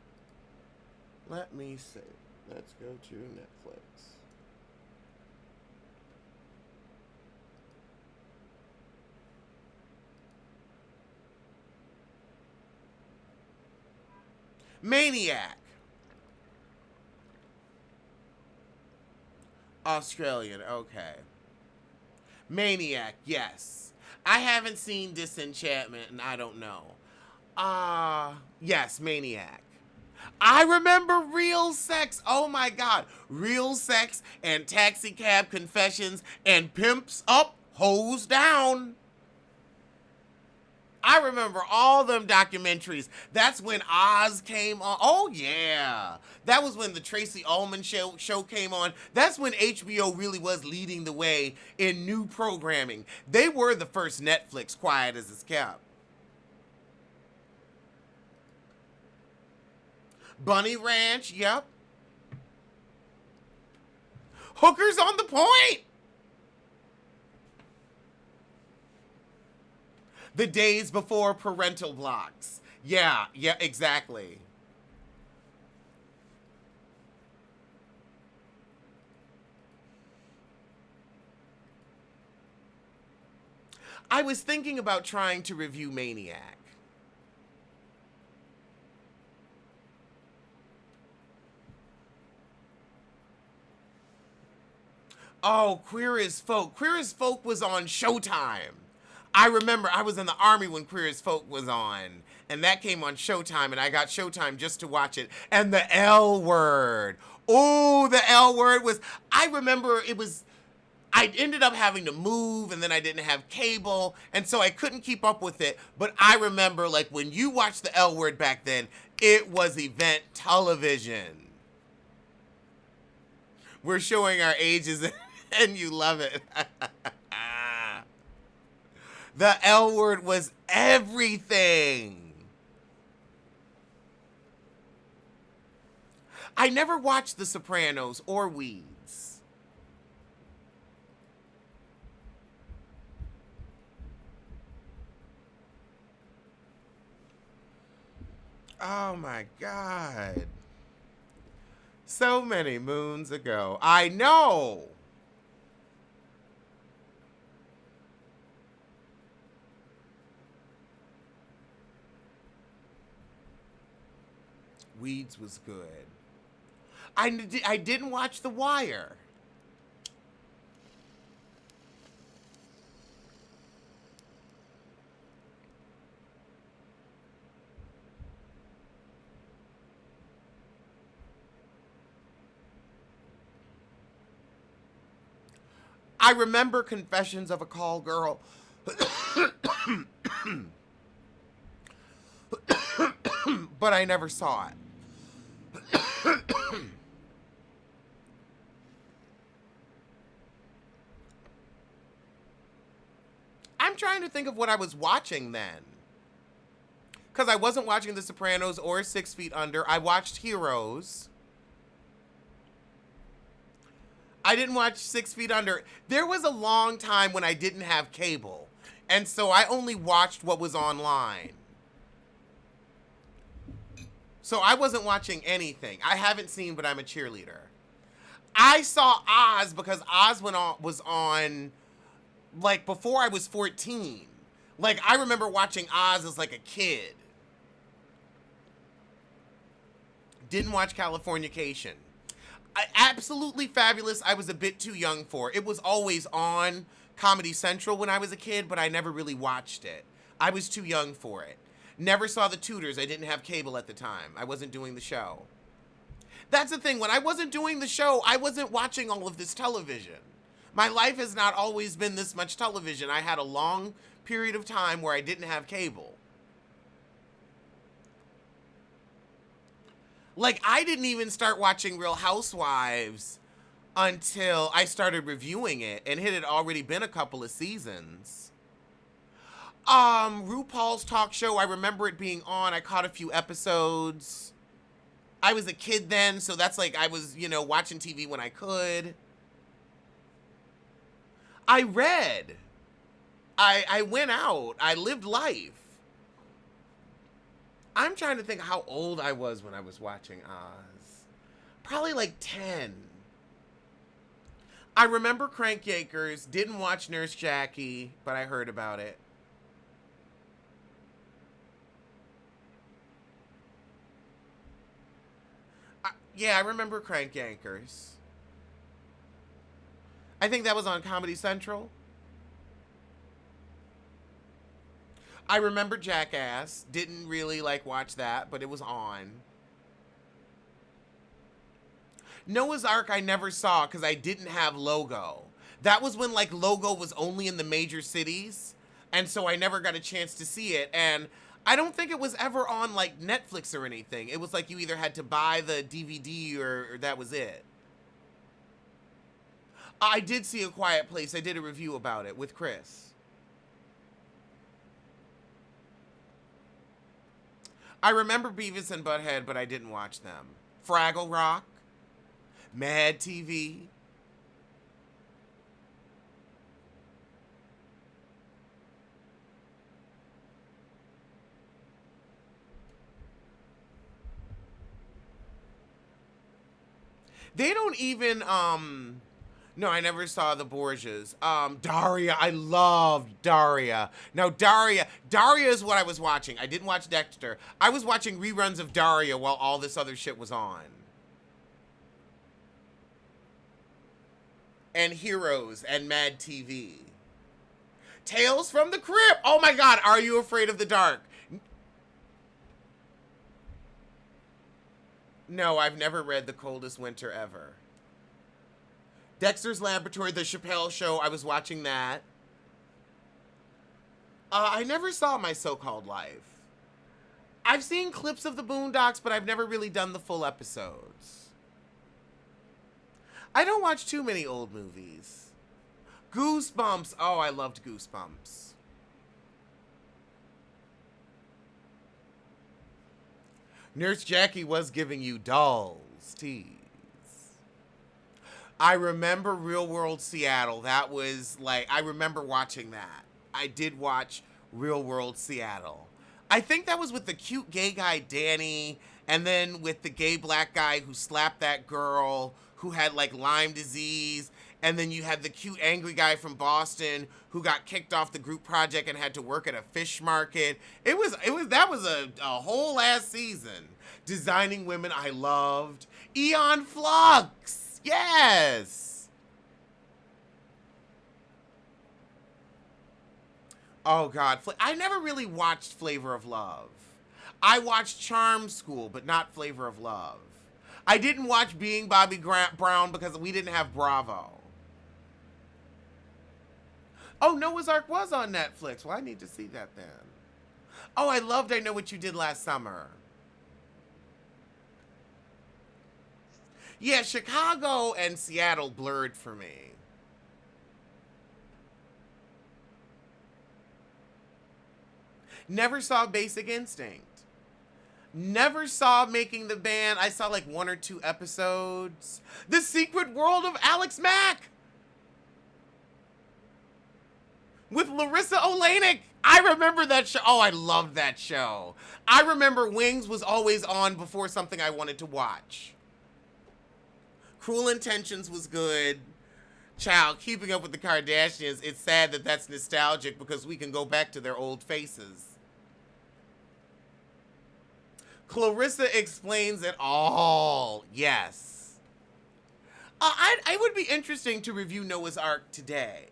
Let me see. Let's go to Netflix. Maniac. Australian, okay. Maniac, yes. I haven't seen Disenchantment and I don't know. Yes, Maniac. I remember Real Sex. Oh my God. Real Sex and Taxi Cab Confessions and Pimps Up, Hoes Down. I remember all them documentaries. That's when Oz came on. Oh yeah. That was when the Tracy Ullman show came on. That's when HBO really was leading the way in new programming. They were the first Netflix, quiet as it's kept. Bunny Ranch, yep. Hookers on the Point. The Days Before Parental Blocks. Yeah, exactly. I was thinking about trying to review Maniac. Oh, Queer as Folk. Queer as Folk was on Showtime. I remember I was in the Army when Queer as Folk was on. And that came on Showtime, and I got Showtime just to watch it. And the L Word. Oh, the L Word was... I remember it was... I ended up having to move, and then I didn't have cable, and so I couldn't keep up with it. But I remember, like, when you watched the L Word back then, it was event television. We're showing our ages, and you love it. The L Word was everything. I never watched The Sopranos or Weeds. Oh my God. So many moons ago. I know. Weeds was good. I didn't watch The Wire. I remember Confessions of a Call Girl. But I never saw it. I'm trying to think of what I was watching then. Because I wasn't watching The Sopranos or 6 Feet Under. I watched Heroes. I didn't watch 6 Feet Under. There was a long time when I didn't have cable. And so I only watched what was online. So I wasn't watching anything. I haven't seen But I'm a Cheerleader. I saw Oz because Oz was on, like, before I was 14. Like, I remember watching Oz as, like, a kid. Didn't watch Californication. Absolutely Fabulous, I was a bit too young for. It was always on Comedy Central when I was a kid, but I never really watched it. I was too young for it. Never saw The Tudors. I didn't have cable at the time. I wasn't doing the show. That's the thing. When I wasn't doing the show, I wasn't watching all of this television. My life has not always been this much television. I had a long period of time where I didn't have cable. Like, I didn't even start watching Real Housewives until I started reviewing it, and it had already been a couple of seasons. RuPaul's talk show, I remember it being on. I caught a few episodes. I was a kid then, so that's like I was, watching TV when I could. I read. I went out. I lived life. I'm trying to think how old I was when I was watching Oz. Probably like 10. I remember Crank Yankers, didn't watch Nurse Jackie, but I heard about it. Yeah, I remember Crank Yankers. I think that was on Comedy Central. I remember Jackass. Didn't really like watch that, but it was on. Noah's Ark I never saw because I didn't have Logo. That was when like Logo was only in the major cities, and so I never got a chance to see it. And I don't think it was ever on like Netflix or anything. It was like you either had to buy the DVD or that was it. I did see A Quiet Place. I did a review about it with Chris. I remember Beavis and Butthead, but I didn't watch them. Fraggle Rock, Mad TV. They don't even no, I never saw the Borgias. Daria, I loved Daria. Now Daria is what I was watching. I didn't watch Dexter. I was watching reruns of Daria while all this other shit was on. And Heroes and Mad TV. Tales from the Crypt. Oh my God, Are You Afraid of the Dark? No, I've never read The Coldest Winter Ever. Dexter's Laboratory, The Chappelle Show, I was watching that. I never saw My So-Called Life. I've seen clips of the Boondocks, but I've never really done the full episodes. I don't watch too many old movies. Goosebumps. Oh, I loved Goosebumps. Nurse Jackie was giving you dolls, tease. I remember Real World Seattle. That was like, I remember watching that. I did watch Real World Seattle. I think that was with the cute gay guy, Danny, and then with the gay black guy who slapped that girl who had like Lyme disease. And then you had the cute angry guy from Boston who got kicked off the group project and had to work at a fish market. That was a whole last season. Designing Women I loved. Aeon Flux. Yes. Oh God, I never really watched Flavor of Love. I watched Charm School, but not Flavor of Love. I didn't watch Being Bobby Brown because we didn't have Bravo. Oh, Noah's Ark was on Netflix. Well, I need to see that then. Oh, I loved I Know What You Did Last Summer. Yeah, Chicago and Seattle blurred for me. Never saw Basic Instinct. Never saw Making the Band. I saw like 1 or 2 episodes. The Secret World of Alex Mack with Larissa Olenek. I remember that show. Oh, I loved that show. I remember Wings was always on before something I wanted to watch. Cruel Intentions was good. Child, Keeping Up with the Kardashians. It's sad that that's nostalgic because we can go back to their old faces. Clarissa Explains It All. Yes. It would be interesting to review Noah's Ark today.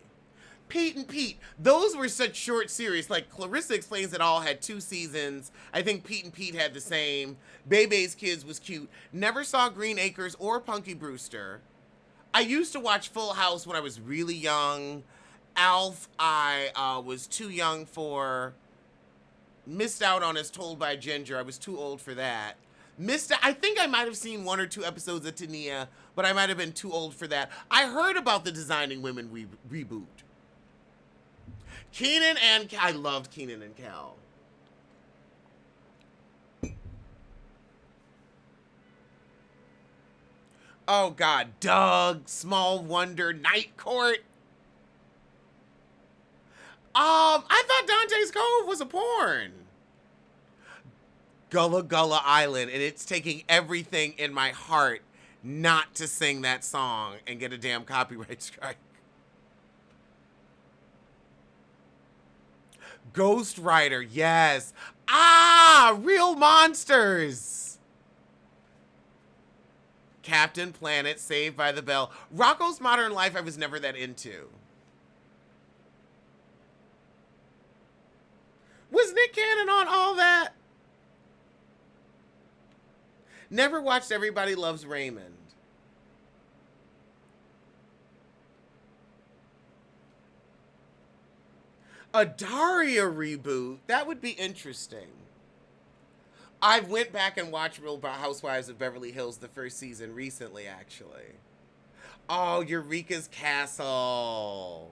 Pete and Pete. Those were such short series. Like Clarissa Explains It All had 2 seasons. I think Pete and Pete had the same. Bebe's Kids was cute. Never saw Green Acres or Punky Brewster. I used to watch Full House when I was really young. Alf, I was too young for. Missed out on As Told by Ginger. I was too old for that. I think I might have seen 1 or 2 episodes of Tania, but I might have been too old for that. I heard about the Designing Women reboot. I loved Kenan and Kel. Oh God, Doug, Small Wonder, Night Court. I thought Dante's Cove was a porn. Gullah Gullah Island, and it's taking everything in my heart not to sing that song and get a damn copyright strike. Ghost Rider, yes. Ah, Real Monsters. Captain Planet, Saved by the Bell. Rocko's Modern Life I was never that into. Was Nick Cannon on all that? Never watched Everybody Loves Raymond. A Daria reboot? That would be interesting. I went back and watched Real Housewives of Beverly Hills, the first season, recently, actually. Oh, Eureka's Castle.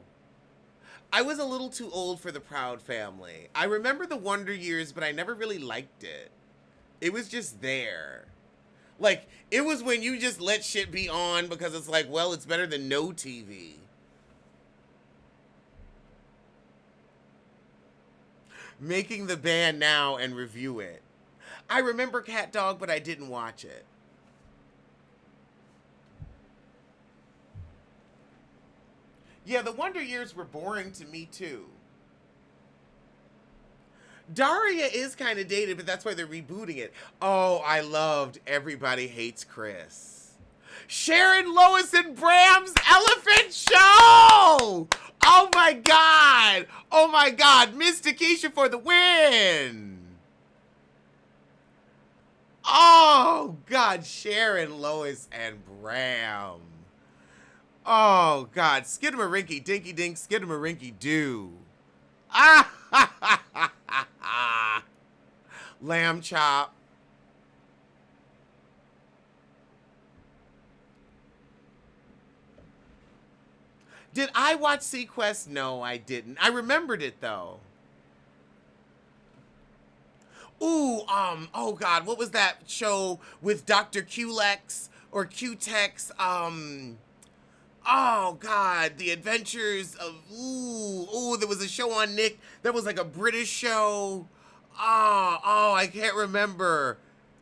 I was a little too old for the Proud Family. I remember the Wonder Years, but I never really liked it. It was just there. Like, it was when you just let shit be on because it's like, well, it's better than no TV. Making the band now and review it. I remember Cat Dog, but I didn't watch it. Yeah, the Wonder Years were boring to me, too. Daria is kind of dated, but that's why they're rebooting it. Oh, I loved Everybody Hates Chris. Sharon, Lois, and Bram's Elephant Show! Oh my God! Oh my God! Miss Takesha for the win! Oh God, Sharon, Lois, and Bram. Oh God, Skidamarinky, Dinky Dink, Skidamarinky Doo. Ah ha ha ha ha ha. Lamb chop. Did I watch Sequest? No, I didn't. I remembered it though. Ooh, oh God, what was that show with Dr. Culex or Q-Tex? Oh God, The Adventures of, there was a show on Nick that was like a British show. Oh, I can't remember.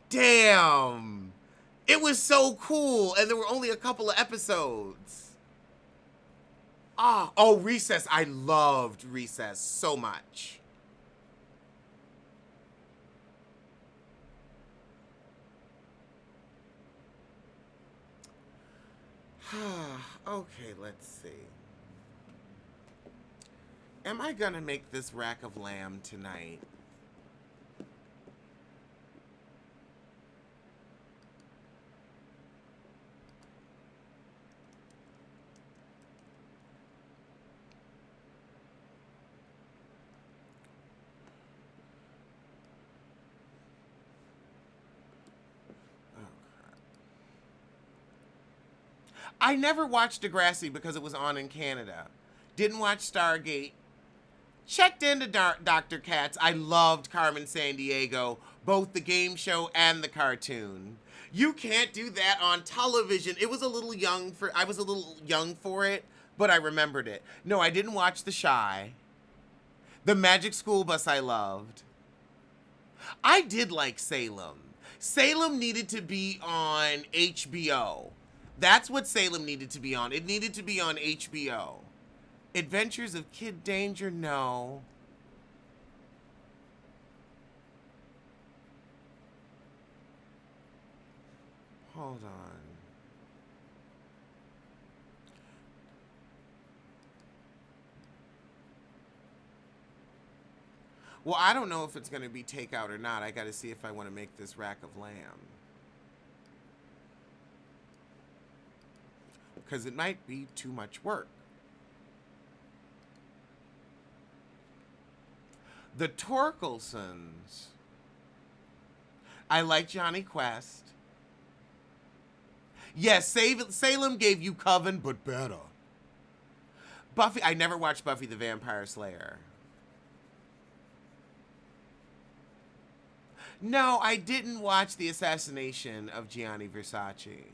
Damn. It was so cool, and there were only a couple of episodes. Oh, Recess. I loved Recess so much. Okay, let's see. Am I gonna make this rack of lamb tonight? I never watched Degrassi because it was on in Canada. Didn't watch Stargate. Checked into Dr. Katz. I loved Carmen Sandiego, both the game show and the cartoon. You can't do that on television. It was a little young for, I was a little young for it, but I remembered it. No, I didn't watch The Shy. The Magic School Bus I loved. I did like Salem. Salem needed to be on HBO. That's what Salem needed to be on. It needed to be on HBO. Adventures of Kid Danger, no. Hold on. Well, I don't know if it's going to be takeout or not. I got to see if I want to make this rack of lamb. Because it might be too much work. The Torkelsons. I like Johnny Quest. Yes, Salem gave you Coven, but better. Buffy, I never watched Buffy the Vampire Slayer. No, I didn't watch the assassination of Gianni Versace.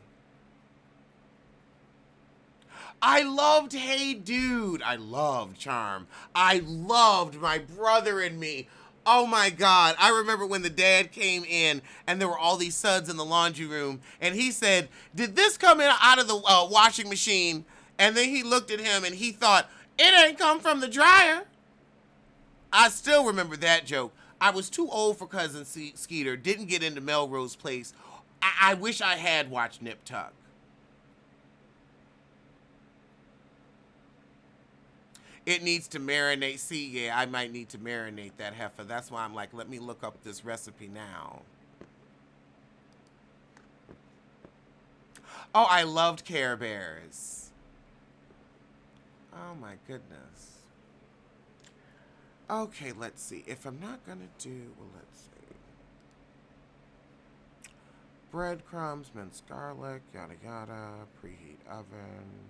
I loved Hey Dude. I loved Charm. I loved My Brother and Me. Oh my God. I remember when the dad came in and there were all these suds in the laundry room. And he said, "Did this come in out of the washing machine?" And then he looked at him and he thought, "It ain't come from the dryer." I still remember that joke. I was too old for Cousin Skeeter, didn't get into Melrose Place. I wish I had watched Nip Tuck. It needs to marinate. See, yeah, I might need to marinate that heifer. That's why I'm like, let me look up this recipe now. Oh, I loved Care Bears. Oh my goodness. Okay, let's see. If I'm not gonna do, well, let's see. Breadcrumbs, minced garlic, yada yada, preheat oven.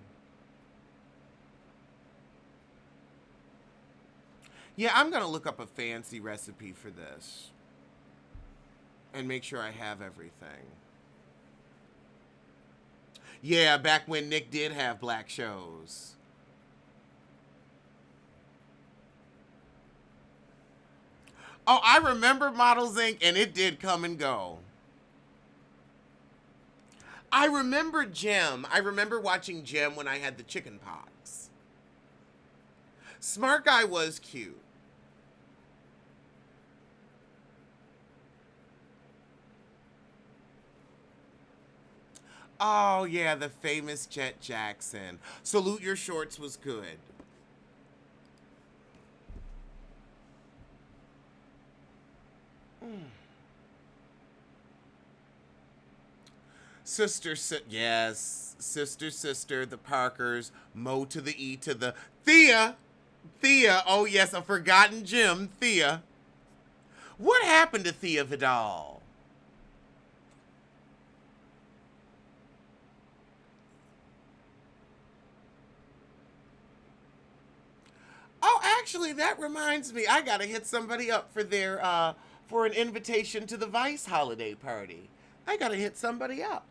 Yeah, I'm gonna look up a fancy recipe for this and make sure I have everything. Yeah, back when Nick did have black shows. Oh, I remember Models Inc., and it did come and go. I remember Jem. I remember watching Jem when I had the chicken pox. Smart Guy was cute. Oh, yeah, the famous Jet Jackson. Salute Your Shorts was good. Mm. Yes. Sister, the Parkers, Mo to the E to the Thea. Oh, yes, a forgotten Jim, Thea. What happened to Thea Vidal? Oh, actually, that reminds me. I gotta hit somebody up for their for an invitation to the Vice holiday party. I gotta hit somebody up.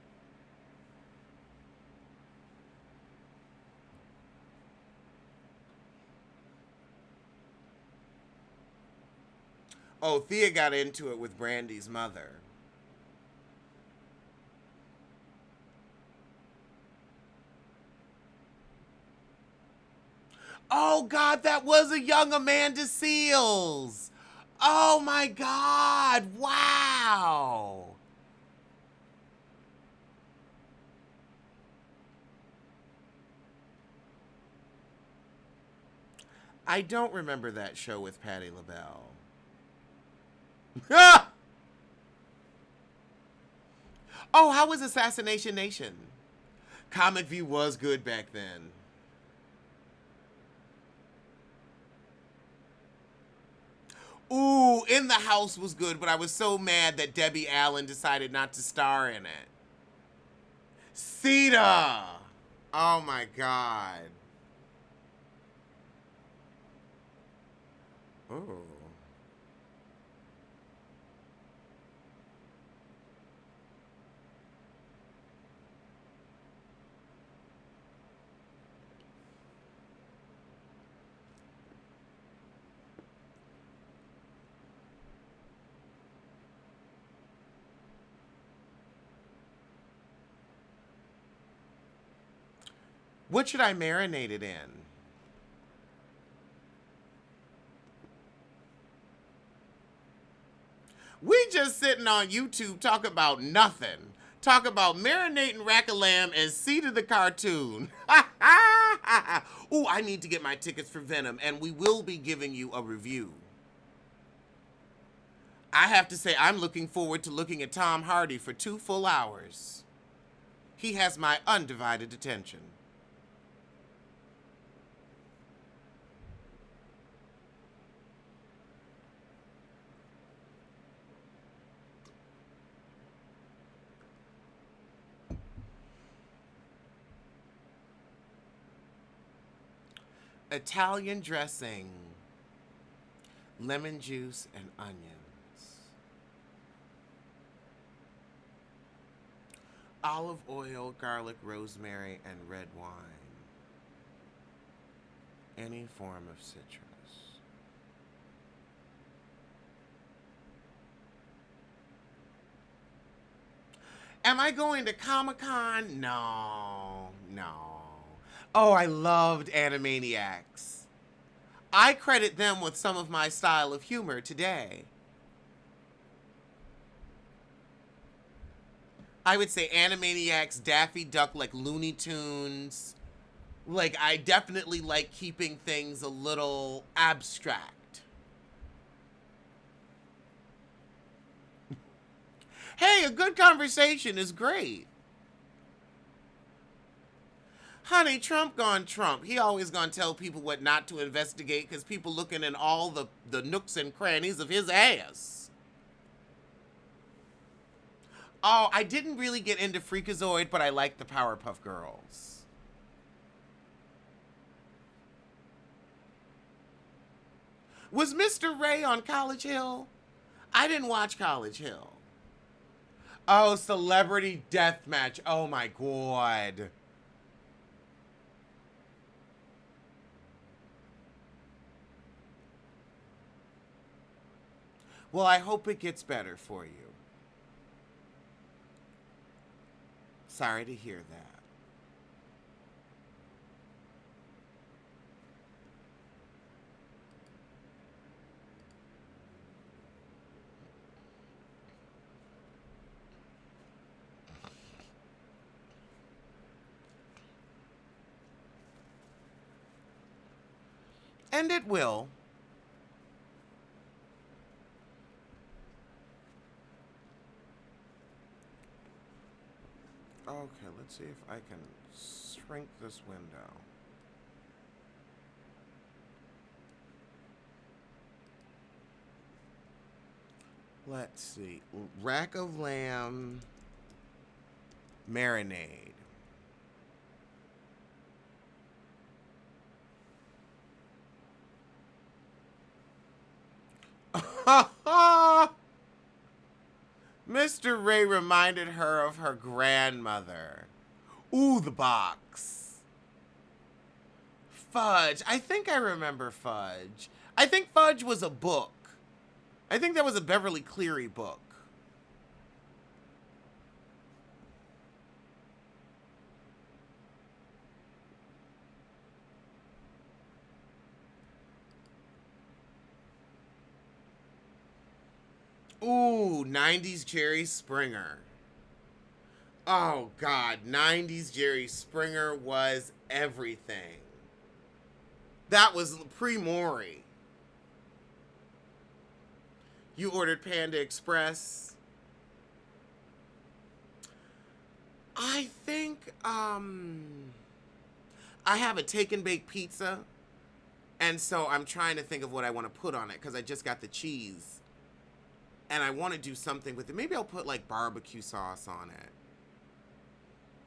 Oh, Thea got into it with Brandy's mother. Oh God, that was a young Amanda Seals. Oh my God! Wow. I don't remember that show with Patti LaBelle. Oh, how was Assassination Nation? Comic View was good back then. Ooh, In the House was good, but I was so mad that Debbie Allen decided not to star in it. Sita! Oh my God. Ooh. What should I marinate it in? We just sitting on YouTube talk about nothing. Talk about marinating rack of lamb and Seed of the cartoon. Ooh, I need to get my tickets for Venom, and we will be giving you a review. I have to say, I'm looking forward to looking at Tom Hardy for 2 full hours. He has my undivided attention. Italian dressing, lemon juice, and onions. Olive oil, garlic, rosemary, and red wine. Any form of citrus. Am I going to Comic-Con? No, no. Oh, I loved Animaniacs. I credit them with some of my style of humor today. I would say Animaniacs, Daffy Duck, like Looney Tunes. Like, I definitely like keeping things a little abstract. Hey, a good conversation is great. Honey, Trump gone Trump. He always gonna tell people what not to investigate because people looking in all the nooks and crannies of his ass. Oh, I didn't really get into Freakazoid, but I liked the Powerpuff Girls. Was Mr. Ray on College Hill? I didn't watch College Hill. Oh, Celebrity Deathmatch. Oh my god. Well, I hope it gets better for you. Sorry to hear that. And it will. Okay, let's see if I can shrink this window. Let's see. Rack of lamb marinade. Mr. Ray reminded her of her grandmother. Ooh, the box. Fudge. I think I remember Fudge. I think Fudge was a book. I think that was a Beverly Cleary book. Ooh, 90s Jerry Springer. Oh, God. 90s Jerry Springer was everything. That was pre-Maury. You ordered Panda Express. I think, I have a take and bake pizza. And so I'm trying to think of what I want to put on it because I just got the cheese. And I want to do something with it. Maybe I'll put like barbecue sauce on it.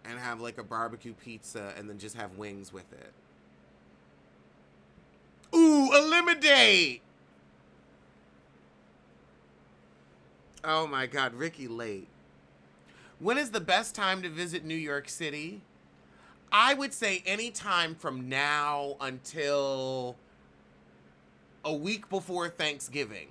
And have like a barbecue pizza and then just have wings with it. Ooh, eliminate! Oh my God, Ricky Lake. When is the best time to visit New York City? I would say any time from now until a week before Thanksgiving.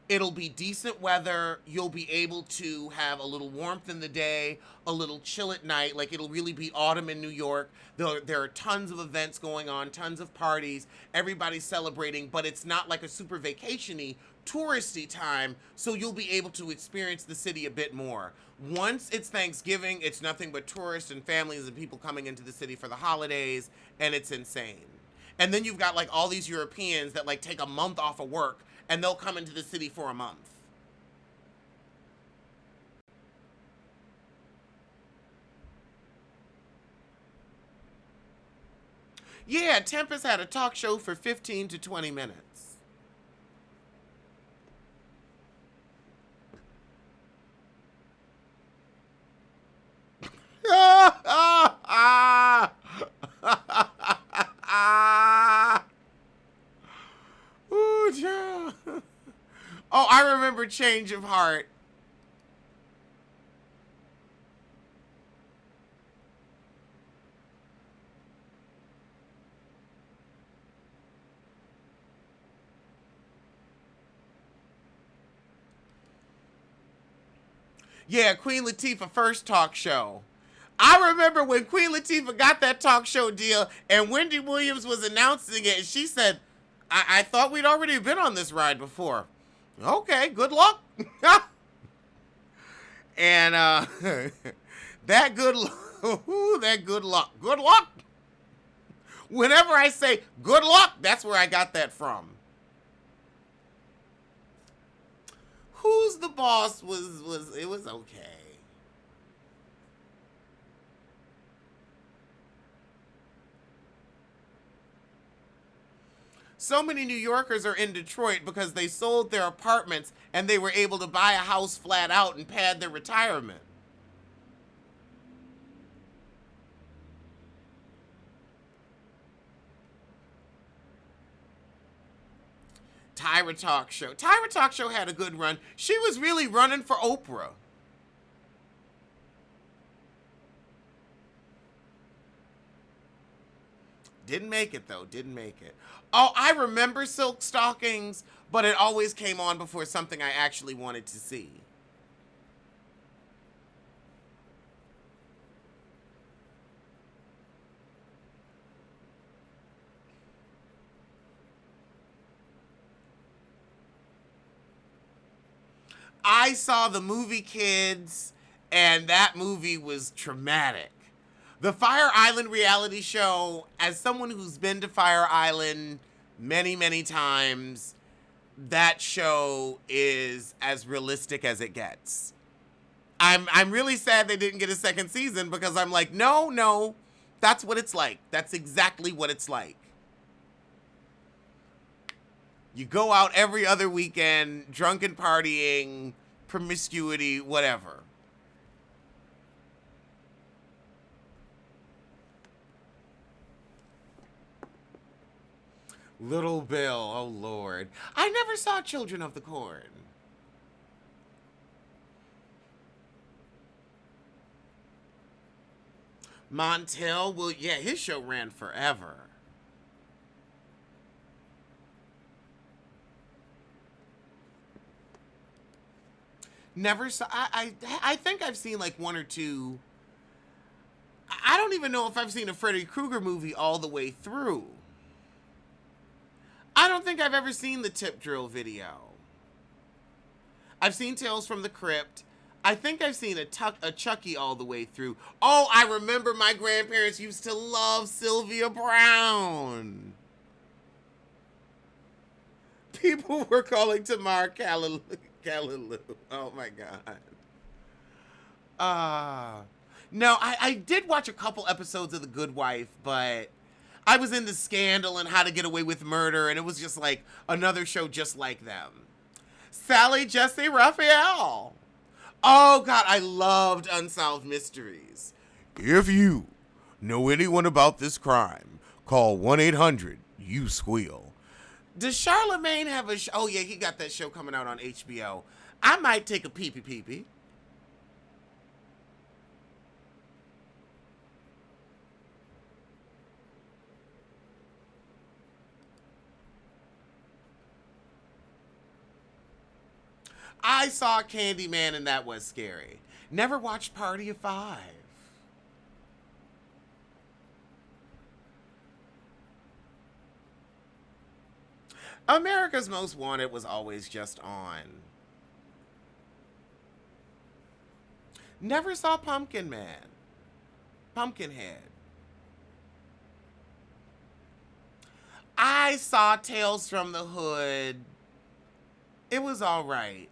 It'll be decent weather. You'll be able to have a little warmth in the day, a little chill at night. Like it'll really be autumn in New York. There are tons of events going on, tons of parties. Everybody's celebrating, but it's not like a super vacation-y, touristy time. So you'll be able to experience the city a bit more. Once it's Thanksgiving, it's nothing but tourists and families and people coming into the city for the holidays, and it's insane. And then you've got like all these Europeans that like take a month off of work and they'll come into the city for a month. Yeah, Tempest had a talk show for 15 to 20 minutes. Ooh, yeah. Oh, I remember Change of Heart. Yeah, Queen Latifah first talk show. I remember when Queen Latifah got that talk show deal and Wendy Williams was announcing it and she said, I thought we'd already been on this ride before. Okay, good luck. And that good that good luck. Good luck. Whenever I say good luck, that's where I got that from. Who's the Boss was it was okay. So many New Yorkers are in Detroit because they sold their apartments and they were able to buy a house flat out and pad their retirement. Tyra Talk Show. Tyra Talk Show had a good run. She was really running for Oprah. Didn't make it though. Didn't make it. Oh, I remember Silk Stockings, but it always came on before something I actually wanted to see. I saw the movie Kids, and that movie was traumatic. The Fire Island reality show, as someone who's been to Fire Island many, many times, that show is as realistic as it gets. I'm really sad they didn't get a second season because I'm like, no, that's what it's like. That's exactly what it's like. You go out every other weekend, drunken partying, promiscuity, whatever. Little Bill, oh Lord. I never saw Children of the Corn. Montel, well, yeah, his show ran forever. Never saw. I think I've seen like one or two. I don't even know if I've seen a Freddy Krueger movie all the way through. I don't think I've ever seen the Tip Drill video. I've seen Tales from the Crypt. I think I've seen a Chucky all the way through. Oh, I remember my grandparents used to love Sylvia Brown. People were calling Tamar Callaloo. Oh my God. No, I did watch a couple episodes of The Good Wife, but I was into Scandal and How to Get Away with Murder, and it was just like another show just like them. Sally Jesse Raphael. Oh God, I loved Unsolved Mysteries. If you know anyone about this crime, call 1-800-YOU-SQUEAL. Does Charlemagne have a show? Oh yeah, he got that show coming out on HBO. I might take a pee-pee. I saw Candyman and that was scary. Never watched Party of Five. America's Most Wanted was always just on. Never saw Pumpkin Man. Pumpkinhead. I saw Tales from the Hood. It was all right.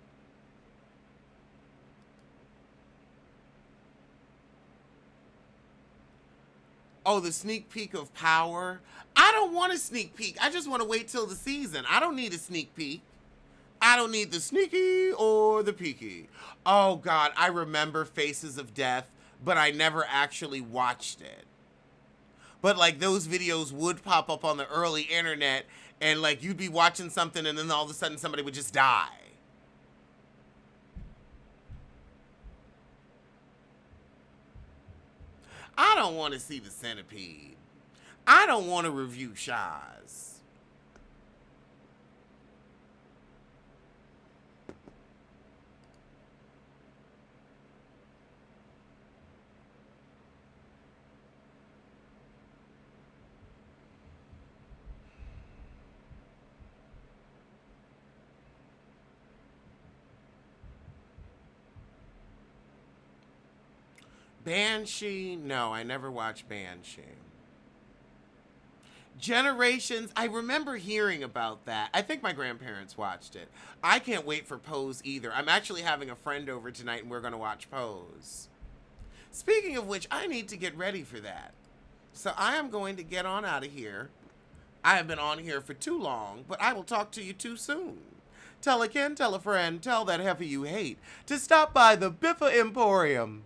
Oh, the sneak peek of Power. I don't want a sneak peek. I just want to wait till the season. I don't need a sneak peek. I don't need the sneaky or the peaky. Oh God, I remember Faces of Death, but I never actually watched it. But like those videos would pop up on the early internet and like you'd be watching something and then all of a sudden somebody would just die. I don't want to see the centipede. I don't want to review Shaz. Banshee? No, I never watched Banshee. Generations, I remember hearing about that. I think my grandparents watched it. I can't wait for Pose either. I'm actually having a friend over tonight and we're going to watch Pose. Speaking of which, I need to get ready for that. So I am going to get on out of here. I have been on here for too long, but I will talk to you too soon. Tell a kin, tell a friend, tell that heifer you hate to stop by the Biffa Emporium.